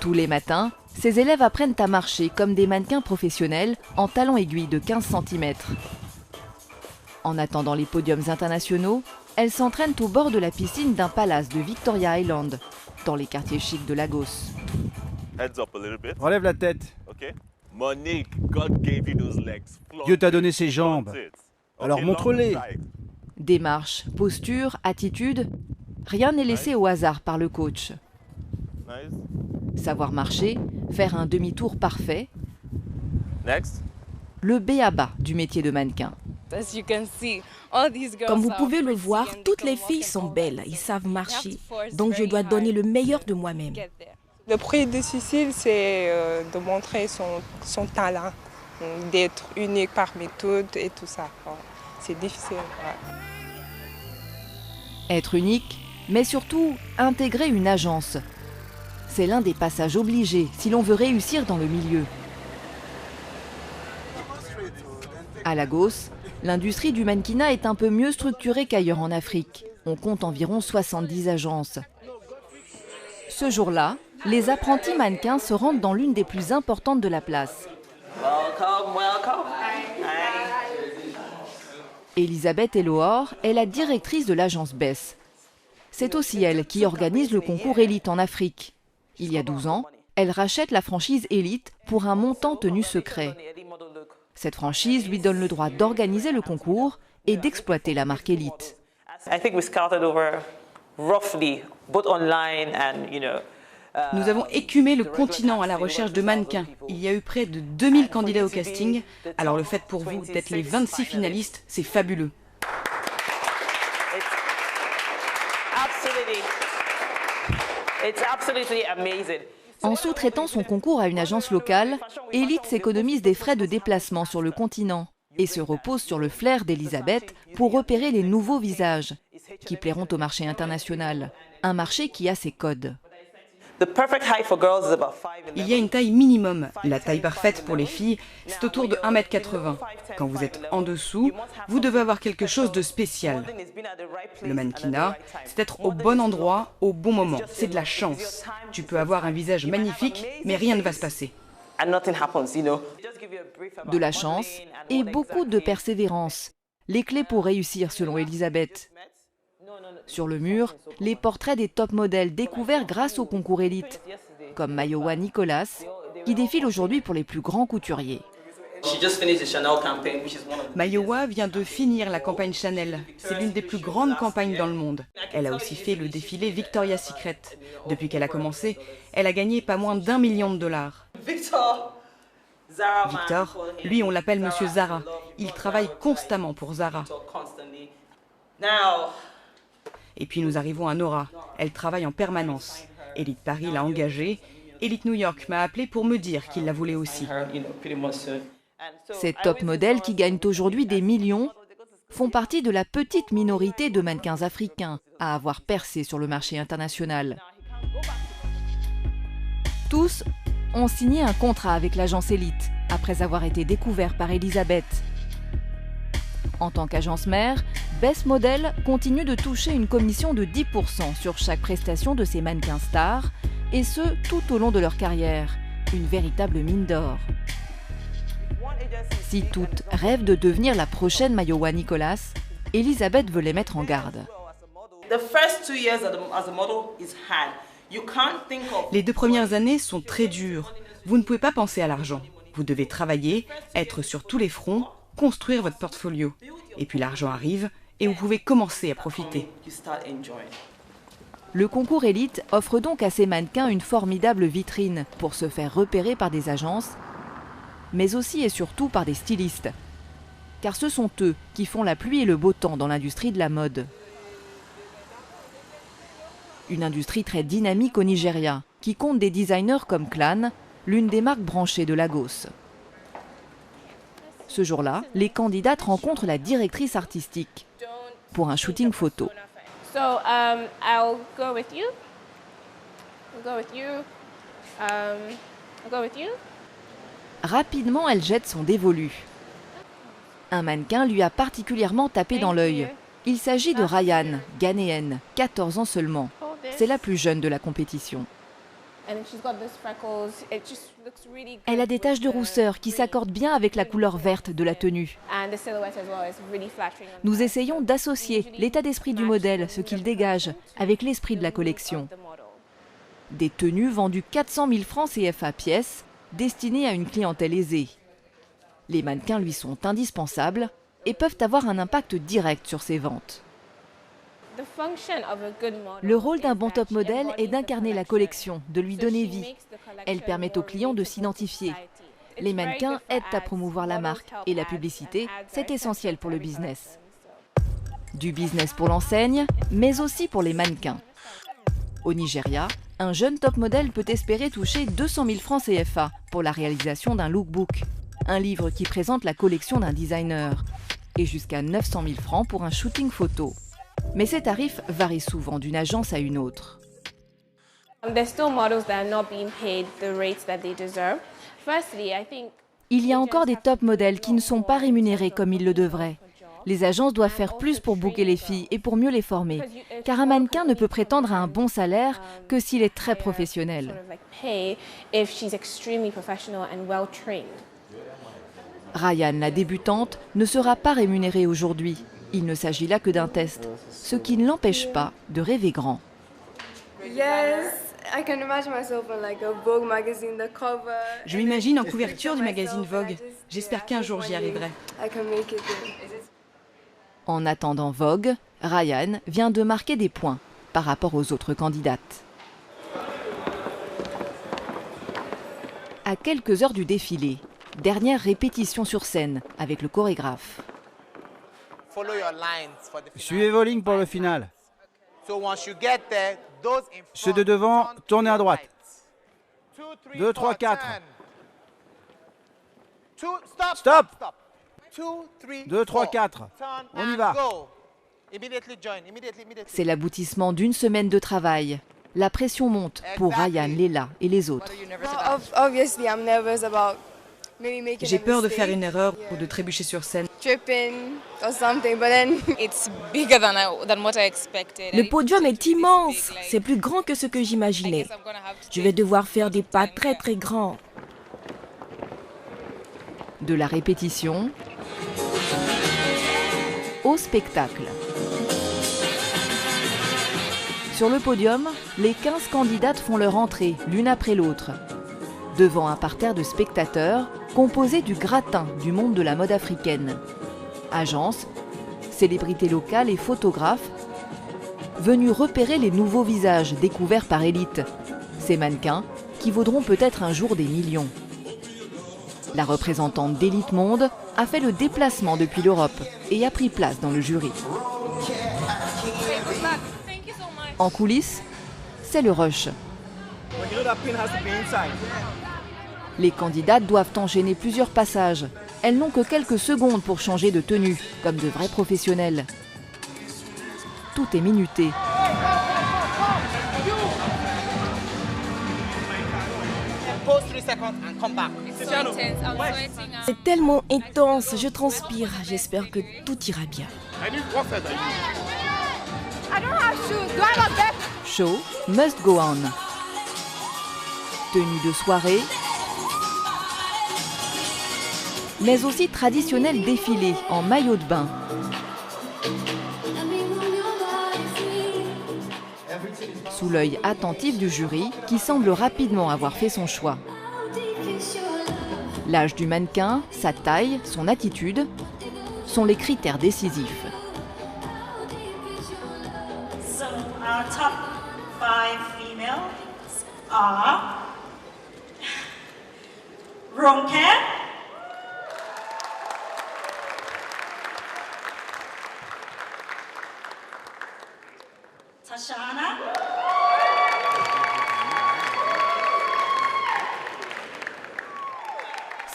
Tous les matins, ces élèves apprennent à marcher comme des mannequins professionnels en talons aiguilles de 15 cm. En attendant les podiums internationaux, elles s'entraînent au bord de la piscine d'un palace de Victoria Island, dans les quartiers chics de Lagos. Relève la tête. Okay. Monique, God gave you those legs. Dieu t'a donné ses jambes. Alors montre-les. Démarche, posture, attitude, rien n'est laissé au hasard par le coach. Savoir marcher, faire un demi-tour parfait. Next. Le b.a.-ba du métier de mannequin. Comme vous pouvez le voir, toutes les filles sont belles, ils savent marcher. Donc je dois donner le meilleur de moi-même. Le plus difficile, c'est de montrer son talent, d'être unique parmi toutes et tout ça. C'est difficile. Être unique, mais surtout intégrer une agence. C'est l'un des passages obligés si l'on veut réussir dans le milieu. À Lagos, l'industrie du mannequinat est un peu mieux structurée qu'ailleurs en Afrique. On compte environ 70 agences. Ce jour-là, les apprentis mannequins se rendent dans l'une des plus importantes de la place. Elisabeth Elohor est la directrice de l'agence Bess. C'est aussi elle qui organise le concours Élite en Afrique. Il y a 12 ans, elle rachète la franchise Élite pour un montant tenu secret. Cette franchise lui donne le droit d'organiser le concours et d'exploiter la marque Élite. Nous avons écumé le continent à la recherche de mannequins. Il y a eu près de 2000 candidats au casting. Alors le fait pour vous d'être les 26 finalistes, c'est fabuleux. En sous-traitant son concours à une agence locale, Élite s'économise des frais de déplacement sur le continent et se repose sur le flair d'Elisabeth pour repérer les nouveaux visages qui plairont au marché international, un marché qui a ses codes. Il y a une taille minimum. La taille parfaite pour les filles, c'est autour de 1,80 m. Quand vous êtes en dessous, vous devez avoir quelque chose de spécial. Le mannequinat, c'est être au bon endroit, au bon moment. C'est de la chance. Tu peux avoir un visage magnifique, mais rien ne va se passer. De la chance et beaucoup de persévérance. Les clés pour réussir selon Elisabeth. Sur le mur, les portraits des top modèles découverts grâce au concours Élite, comme Mayowa Nicolas, qui défile aujourd'hui pour les plus grands couturiers. Mayowa vient de finir la campagne Chanel. C'est l'une des plus grandes campagnes dans le monde. Elle a aussi fait le défilé Victoria's Secret. Depuis qu'elle a commencé, elle a gagné pas moins d'1 million de dollars. Victor, lui on l'appelle Monsieur Zara. Il travaille constamment pour Zara. Et puis nous arrivons à Nora. Elle travaille en permanence. Élite Paris l'a engagée. Élite New York m'a appelé pour me dire qu'il la voulait aussi. Ces top modèles qui gagnent aujourd'hui des millions font partie de la petite minorité de mannequins africains à avoir percé sur le marché international. Tous ont signé un contrat avec l'agence Élite après avoir été découverts par Elisabeth. En tant qu'agence mère, Bess Model continue de toucher une commission de 10% sur chaque prestation de ses mannequins stars, et ce, tout au long de leur carrière. Une véritable mine d'or. Si toutes rêvent de devenir la prochaine Mayowa Nicolas, Elisabeth veut les mettre en garde. Les 2 premières années sont très dures. Vous ne pouvez pas penser à l'argent. Vous devez travailler, être sur tous les fronts, construire votre portfolio. Et puis l'argent arrive et vous pouvez commencer à profiter. Le concours Élite offre donc à ces mannequins une formidable vitrine pour se faire repérer par des agences, mais aussi et surtout par des stylistes. Car ce sont eux qui font la pluie et le beau temps dans l'industrie de la mode. Une industrie très dynamique au Nigeria, qui compte des designers comme Clan, l'une des marques branchées de Lagos. Ce jour-là, les candidates rencontrent la directrice artistique pour un shooting photo. I'll go with you. Rapidement, elle jette son dévolu. Un mannequin lui a particulièrement tapé dans l'œil. Il s'agit de Ryan, ghanéenne, 14 ans seulement. C'est la plus jeune de la compétition. Elle a des taches de rousseur qui s'accordent bien avec la couleur verte de la tenue. Nous essayons d'associer l'état d'esprit du modèle, ce qu'il dégage, avec l'esprit de la collection. Des tenues vendues 400 000 francs CFA pièce, destinées à une clientèle aisée. Les mannequins lui sont indispensables et peuvent avoir un impact direct sur ses ventes. Le rôle d'un bon top modèle est d'incarner la collection, de lui donner vie. Elle permet aux clients de s'identifier. Les mannequins aident à promouvoir la marque et la publicité, c'est essentiel pour le business. Du business pour l'enseigne, mais aussi pour les mannequins. Au Nigeria, un jeune top modèle peut espérer toucher 200 000 francs CFA pour la réalisation d'un lookbook, un livre qui présente la collection d'un designer, et jusqu'à 900 000 francs pour un shooting photo. Mais ces tarifs varient souvent d'une agence à une autre. Il y a encore des top modèles qui ne sont pas rémunérés comme ils le devraient. Les agences doivent faire plus pour booker les filles et pour mieux les former, car un mannequin ne peut prétendre à un bon salaire que s'il est très professionnel. Ryan, la débutante, ne sera pas rémunérée aujourd'hui. Il ne s'agit là que d'un test, ce qui ne l'empêche pas de rêver grand. Je m'imagine en couverture du magazine Vogue. J'espère qu'un jour j'y arriverai. En attendant Vogue, Ryan vient de marquer des points par rapport aux autres candidates. À quelques heures du défilé, dernière répétition sur scène avec le chorégraphe. Suivez vos lignes pour le final. Ceux de devant, tournez à droite. 2, 3, 4. Stop. 2, 3, 4. On y va. C'est l'aboutissement d'une semaine de travail. La pression monte pour Ryan, Leila et les autres. J'ai peur de faire une erreur ou de trébucher sur scène. Le podium est immense, c'est plus grand que ce que j'imaginais. Je vais devoir faire des pas très très grands. De la répétition au spectacle. Sur le podium, les 15 candidates font leur entrée, l'une après l'autre, devant un parterre de spectateurs composé du gratin du monde de la mode africaine. Agences, célébrités locales et photographes venus repérer les nouveaux visages découverts par Elite, ces mannequins qui vaudront peut-être un jour des millions. La représentante d'Elite Monde a fait le déplacement depuis l'Europe et a pris place dans le jury. En coulisses, c'est le rush. Les candidates doivent enchaîner plusieurs passages. Elles n'ont que quelques secondes pour changer de tenue, comme de vrais professionnels. Tout est minuté. C'est tellement intense, je transpire. J'espère que tout ira bien. Show must go on. Tenue de soirée, mais aussi traditionnel défilé en maillot de bain. Sous l'œil attentif du jury qui semble rapidement avoir fait son choix. L'âge du mannequin, sa taille, son attitude sont les critères décisifs. So our top 5 females are Ronke, Tashana,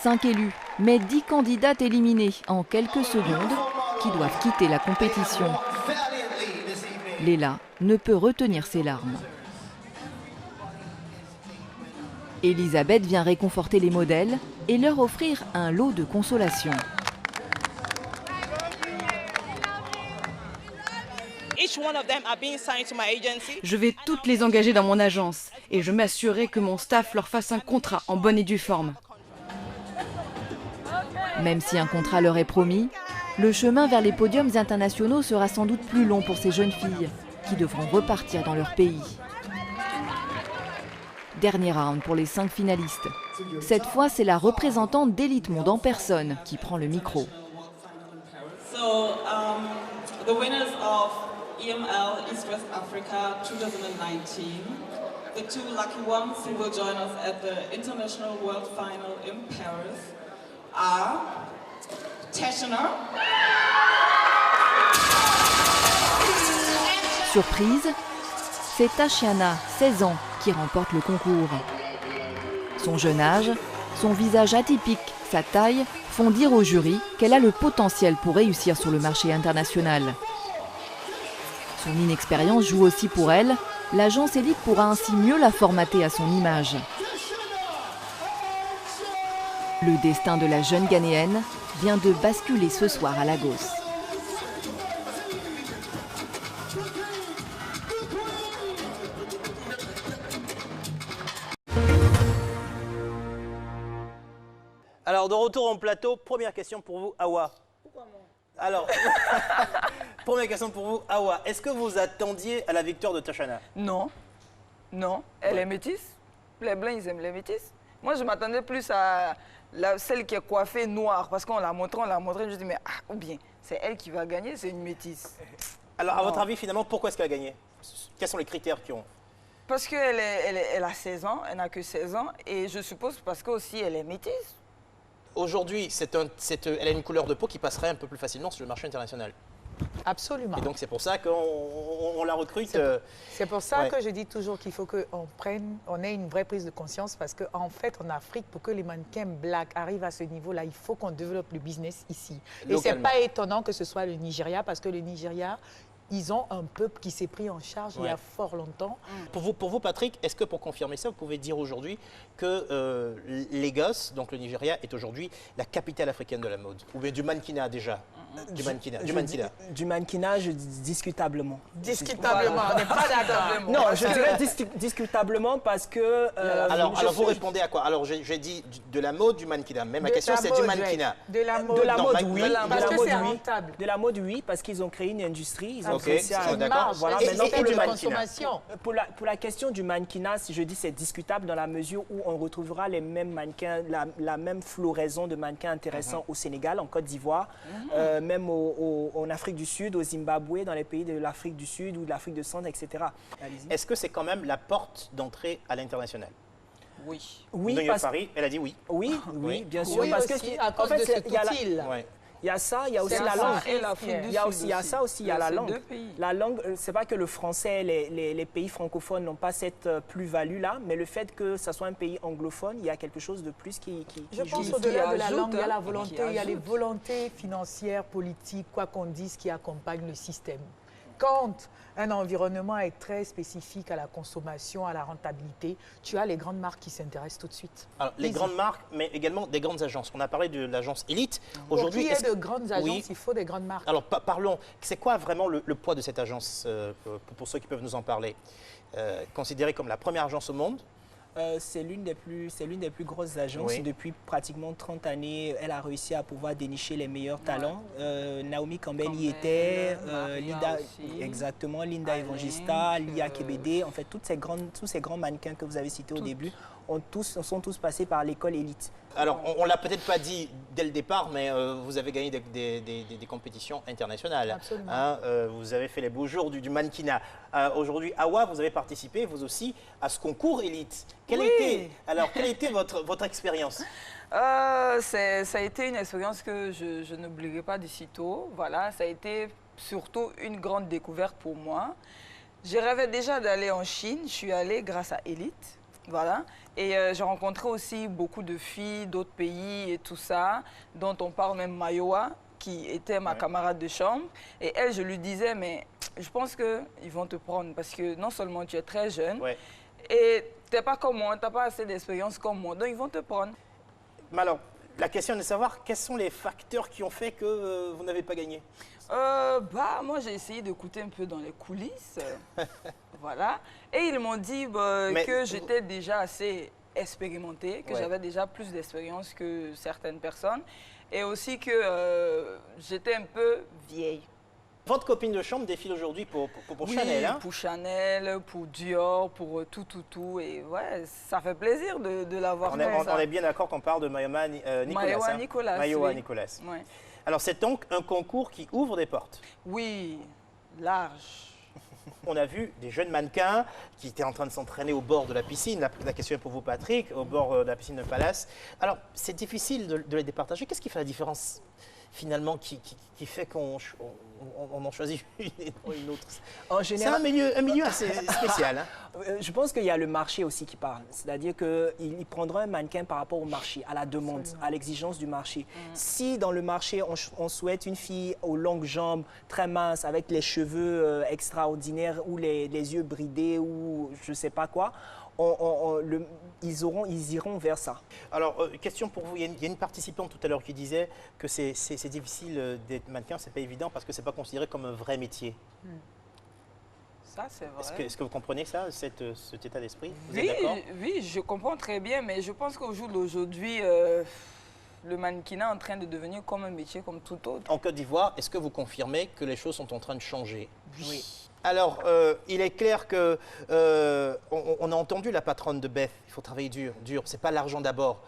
Cinq élus, mais 10 candidates éliminées en quelques secondes qui doivent quitter la compétition. Leila ne peut retenir ses larmes. Elisabeth vient réconforter les modèles et leur offrir un lot de consolation. Je vais toutes les engager dans mon agence et je m'assurerai que mon staff leur fasse un contrat en bonne et due forme. Même si un contrat leur est promis, le chemin vers les podiums internationaux sera sans doute plus long pour ces jeunes filles qui devront repartir dans leur pays. Dernier round pour les 5 finalistes. Cette fois, c'est la représentante d'Elite Monde en personne qui prend le micro. So, the winners of EML East West Africa 2019, the 2 lucky ones who will join us at the International World Final in Paris are Tashina. Surprise, c'est Tashiana, 16 ans, qui remporte le concours. Son jeune âge, son visage atypique, sa taille font dire au jury qu'elle a le potentiel pour réussir sur le marché international. Son inexpérience joue aussi pour elle. L'agence Elite pourra ainsi mieux la formater à son image. Le destin de la jeune Ghanéenne vient de basculer ce soir à Lagos. Alors, de retour en plateau, première question pour vous, Hawa. Pourquoi moi? Alors, première question pour vous, Hawa. Est-ce que vous attendiez à la victoire de Tashina? Non. Non. Elle est métisse. Les Blancs, ils aiment les métisses. Moi, je m'attendais plus à celle qui est coiffée noire. Parce qu'on l'a montré. Je me dis, mais ou bien, c'est elle qui va gagner, c'est une métisse. Alors, à votre avis, finalement, pourquoi est-ce qu'elle a gagné? Quels sont les critères qui ont... Parce qu'elle a 16 ans, elle n'a que 16 ans. Et je suppose parce qu'aussi, elle est métisse. Aujourd'hui, elle a une couleur de peau qui passerait un peu plus facilement sur le marché international. Absolument. Et donc c'est pour ça qu'on la recrute. C'est pour ça que je dis toujours qu'il faut qu'on ait une vraie prise de conscience parce qu'en fait, en Afrique, pour que les mannequins blacks arrivent à ce niveau-là, il faut qu'on développe le business ici. Et ce n'est pas étonnant que ce soit le Nigeria parce que le Nigeria, ils ont un peuple qui s'est pris en charge il y a fort longtemps. Pour vous, Patrick, est-ce que pour confirmer ça, vous pouvez dire aujourd'hui que Lagos, donc le Nigeria, est aujourd'hui la capitale africaine de la mode? Ou bien du mannequinat déjà? Du mannequinat, je dis discutablement. Discutablement, on n'est pas d'accord. Non, je dirais discutablement parce que... alors vous répondez à quoi? Alors j'ai dit de la mode, du mannequinat. Mais ma question c'est du mannequinat. De la mode, oui. Parce que c'est rentable. De la mode, oui, parce qu'ils ont créé une industrie. Ils ont d'accord. Voilà, maintenant pour le consommation. Pour la question du mannequinat, si je dis c'est discutable dans la mesure où on retrouvera les mêmes mannequins, la même floraison de mannequins intéressants au Sénégal, en Côte d'Ivoire, même en Afrique du Sud, au Zimbabwe, dans les pays de l'Afrique du Sud ou de l'Afrique du Centre, etc. Est-ce que c'est quand même la porte d'entrée à l'international? Oui. Oui, Paris, elle a dit oui. Oui, bien sûr. Oui, parce aussi, à cause de ce coutil. Il y a ça, il y a aussi la langue. Il y a ça aussi, il y a la langue. La langue, c'est pas que le français, les pays francophones n'ont pas cette plus-value-là, mais le fait que ça soit un pays anglophone, il y a quelque chose de plus qui Je pense au-delà de la langue, il y a la volonté, il y a les volontés financières, politiques, quoi qu'on dise, qui accompagnent le système. Quand un environnement est très spécifique à la consommation, à la rentabilité, tu as les grandes marques qui s'intéressent tout de suite. Alors, les grandes marques, mais également des grandes agences. On a parlé de l'agence Elite. Aujourd'hui, il y a de grandes agences, il faut des grandes marques. Alors, parlons. C'est quoi vraiment le poids de cette agence, pour ceux qui peuvent nous en parler? Considérée comme la première agence au monde? C'est l'une des plus grosses agences. Depuis pratiquement 30 années, elle a réussi à pouvoir dénicher les meilleurs talents. Naomi Campbell y était, Linda Evangelista, Lia Kebede. En fait, tous ces grands mannequins que vous avez cités au début sont tous passés par l'école Elite. Alors, on ne l'a peut-être pas dit dès le départ, mais vous avez gagné des compétitions internationales. Absolument. Vous avez fait les beaux jours du mannequinat. Aujourd'hui, Hawa, vous avez participé, vous aussi, à ce concours Elite. Quelle était votre expérience? Ça a été une expérience que je n'oublierai pas de sitôt. Voilà, ça a été surtout une grande découverte pour moi. Je rêvais déjà d'aller en Chine. Je suis allée grâce à Elite. Voilà. Et j'ai rencontré aussi beaucoup de filles d'autres pays et tout ça, dont on parle même Mayowa, qui était ma camarade de chambre. Et elle, je lui disais, mais je pense qu'ils vont te prendre parce que non seulement tu es très jeune, et tu n'es pas comme moi, tu n'as pas assez d'expérience comme moi, donc ils vont te prendre. Mais alors, La question est de savoir quels sont les facteurs qui ont fait que vous n'avez pas gagné. Moi, j'ai essayé d'écouter un peu dans les coulisses. Voilà. Et ils m'ont dit que j'étais déjà assez expérimentée, que j'avais déjà plus d'expérience que certaines personnes. Et aussi que j'étais un peu vieille. Votre copine de chambre défile aujourd'hui pour Chanel, hein? Pour Chanel, pour Dior, pour tout. Et ouais, ça fait plaisir de l'avoir fait. On est bien d'accord qu'on parle de Mayowa Nicolas. Mayowa Nicolas. Ouais. Alors c'est donc un concours qui ouvre des portes. Oui, large. On a vu des jeunes mannequins qui étaient en train de s'entraîner au bord de la piscine. La question est pour vous, Patrick, au bord de la piscine de Palace. Alors, c'est difficile de les départager. Qu'est-ce qui fait la différence, finalement, qui fait qu'on en choisit une autre? En général, c'est un milieu assez spécial. Hein. Je pense qu'il y a le marché aussi qui parle. C'est-à-dire qu'il prendra un mannequin par rapport au marché, à la demande, à l'exigence du marché. Si dans le marché, on souhaite une fille aux longues jambes, très mince, avec les cheveux extraordinaires ou les yeux bridés ou je ne sais pas quoi, ils iront vers ça. Alors, question pour vous. Il y a une participante tout à l'heure qui disait que c'est difficile d'être mannequin, c'est pas évident parce que c'est pas considéré comme un vrai métier. Ça, c'est vrai. Est-ce que vous comprenez ça, cet état d'esprit? Oui, je comprends très bien, mais je pense qu'au jour d'aujourd'hui, le mannequinat est en train de devenir comme un métier comme tout autre. En Côte d'Ivoire, est-ce que vous confirmez que les choses sont en train de changer? Oui. Alors, il est clair que on a entendu la patronne de Beth, il faut travailler dur. C'est pas l'argent d'abord.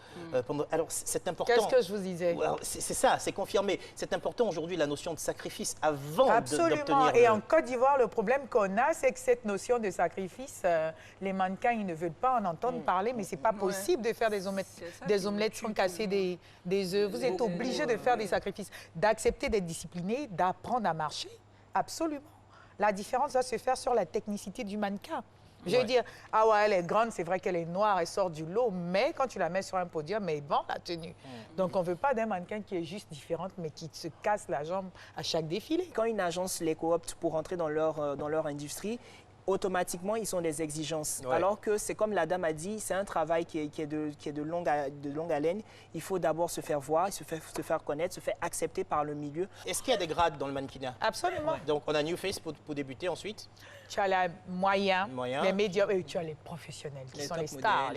Alors, c'est important. Qu'est-ce que je vous disais? C'est ça, c'est confirmé. C'est important aujourd'hui la notion de sacrifice avant d'obtenir. Absolument. Et en Côte d'Ivoire, le problème qu'on a, c'est que cette notion de sacrifice, les mannequins, ils ne veulent pas en entendre parler, mais c'est pas possible de faire des omelettes sans casser des œufs. Vous êtes obligé de faire des sacrifices, d'accepter d'être discipliné, d'apprendre à marcher. Absolument. La différence va se faire sur la technicité du mannequin. Je veux dire, ah ouais, elle est grande, c'est vrai qu'elle est noire, elle sort du lot, mais quand tu la mets sur un podium, elle est bon, la tenue. Donc on ne veut pas d'un mannequin qui est juste différente, mais qui se casse la jambe à chaque défilé. Quand une agence les coopte pour entrer dans leur industrie, automatiquement, ils ont des exigences. Ouais. Alors que c'est comme la dame a dit, c'est un travail qui est de longue haleine. Il faut d'abord se faire voir, se faire connaître, se faire accepter par le milieu. Est-ce qu'il y a des grades dans le mannequinat? Absolument. Ouais. Donc, on a New Face pour débuter ensuite. Tu as les moyens, les médiums, et tu as les professionnels, qui sont les stars.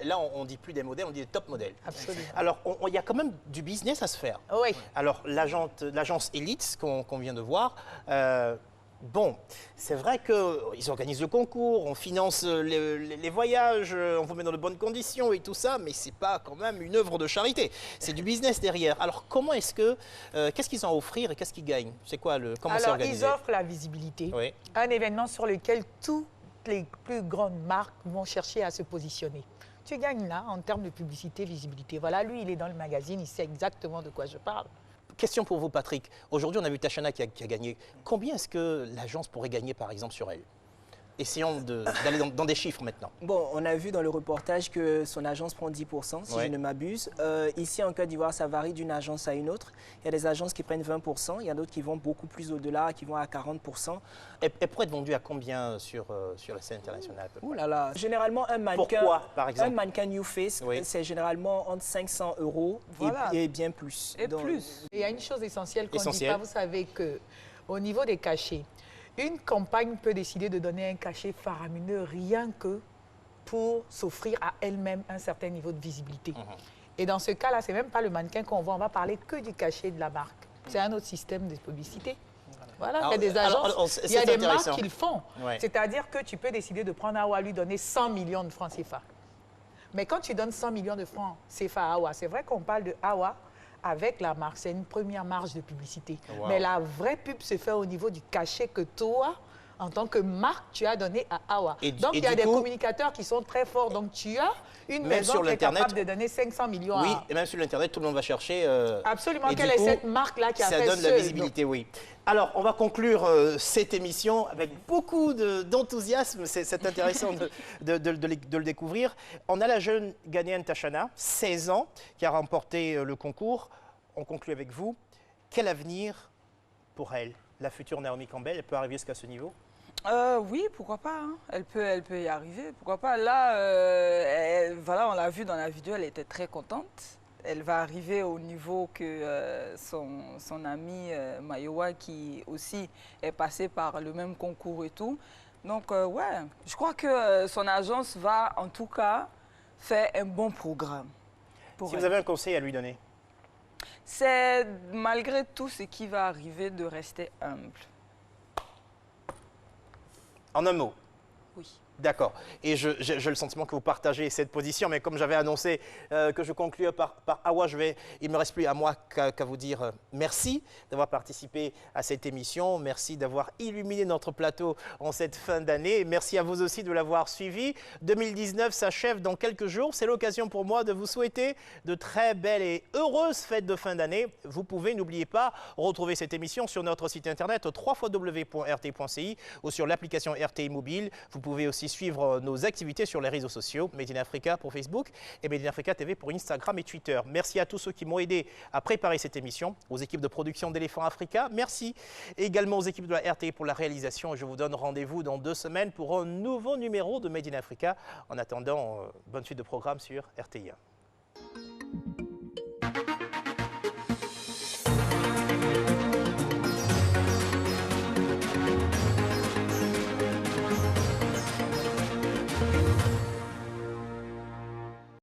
Là, on ne dit plus des modèles, on dit des top modèles. Absolument. Alors, il y a quand même du business à se faire. Oui. Alors, l'agence Elite, qu'on vient de voir, bon, c'est vrai qu'ils organisent le concours, on finance les voyages, on vous met dans de bonnes conditions et tout ça, mais ce n'est pas quand même une œuvre de charité. C'est du business derrière. Alors, comment est-ce que... qu'est-ce qu'ils ont à offrir et qu'est-ce qu'ils gagnent? C'est quoi comment c'est organisé? Alors, ils offrent la visibilité. Oui. Un événement sur lequel toutes les plus grandes marques vont chercher à se positionner. Tu gagnes là, en termes de publicité, visibilité. Voilà, lui, il est dans le magazine, il sait exactement de quoi je parle. Question pour vous, Patrick. Aujourd'hui, on a vu Tachana qui a gagné. Combien est-ce que l'agence pourrait gagner, par exemple, sur elle? Essayons d'aller dans des chiffres maintenant. Bon, on a vu dans le reportage que son agence prend 10%, si je ne m'abuse. Ici, en Côte d'Ivoire, ça varie d'une agence à une autre. Il y a des agences qui prennent 20%, il y a d'autres qui vont beaucoup plus au-delà, qui vont à 40%. Elle pourrait être vendue à combien sur la scène internationale? Ouh là là. Généralement, un mannequin... Pourquoi, par exemple? Un mannequin New Face, c'est généralement entre 500 € et bien plus. Et plus. Il y a une chose essentielle qu'on ne dit pas, vous savez qu'au niveau des cachets, une campagne peut décider de donner un cachet faramineux rien que pour s'offrir à elle-même un certain niveau de visibilité. Et dans ce cas-là, ce n'est même pas le mannequin qu'on voit, on va parler que du cachet de la marque. C'est un autre système de publicité. Voilà, il y a des agences, il y a des marques qui le font. C'est-à-dire que tu peux décider de prendre Awa, lui donner 100 millions de francs CFA. Mais quand tu donnes 100 millions de francs CFA à Awa, c'est vrai qu'on parle de Awa avec la marque, c'est une première marge de publicité. Wow. Mais la vraie pub se fait au niveau du cachet que toi, en tant que marque, tu as donné à Awa. Donc, il y a des communicateurs qui sont très forts. Donc, tu as une maison qui est capable de donner 500 millions à... Oui, et même sur l'Internet, tout le monde va chercher... Absolument, quelle est cette marque-là qui a fait ça donne de la visibilité, oui. Alors, on va conclure cette émission avec beaucoup d'enthousiasme. C'est intéressant de le découvrir. On a la jeune Ghanéenne Tachana, 16 ans, qui a remporté le concours. On conclut avec vous. Quel avenir pour elle? La future Naomi Campbell, elle peut arriver jusqu'à ce niveau? Oui, pourquoi pas. Hein. Elle peut y arriver. Pourquoi pas. Là, voilà, on l'a vu dans la vidéo, elle était très contente. elle va arriver au niveau que son ami Mayowa, qui aussi est passé par le même concours et tout. Donc, ouais, je crois que son agence va en tout cas faire un bon programme. Si vous avez un conseil à lui donner? C'est malgré tout ce qui va arriver de rester humble. En un mot? Oui. D'accord. Et j'ai le sentiment que vous partagez cette position, mais comme j'avais annoncé que je concluais par Awa, il ne me reste plus à moi qu'à vous dire merci d'avoir participé à cette émission. Merci d'avoir illuminé notre plateau en cette fin d'année. Merci à vous aussi de l'avoir suivi. 2019 s'achève dans quelques jours. C'est l'occasion pour moi de vous souhaiter de très belles et heureuses fêtes de fin d'année. Vous pouvez, n'oubliez pas, retrouver cette émission sur notre site internet www.rti.ci ou sur l'application RTI Mobile. Vous pouvez aussi suivre nos activités sur les réseaux sociaux, Made in Africa pour Facebook et Made in Africa TV pour Instagram et Twitter. Merci à tous ceux qui m'ont aidé à préparer cette émission, aux équipes de production d'Éléphant Africa. Merci également aux équipes de la RTI pour la réalisation. Je vous donne rendez-vous dans 2 semaines pour un nouveau numéro de Made in Africa. En attendant, bonne suite de programme sur RTI.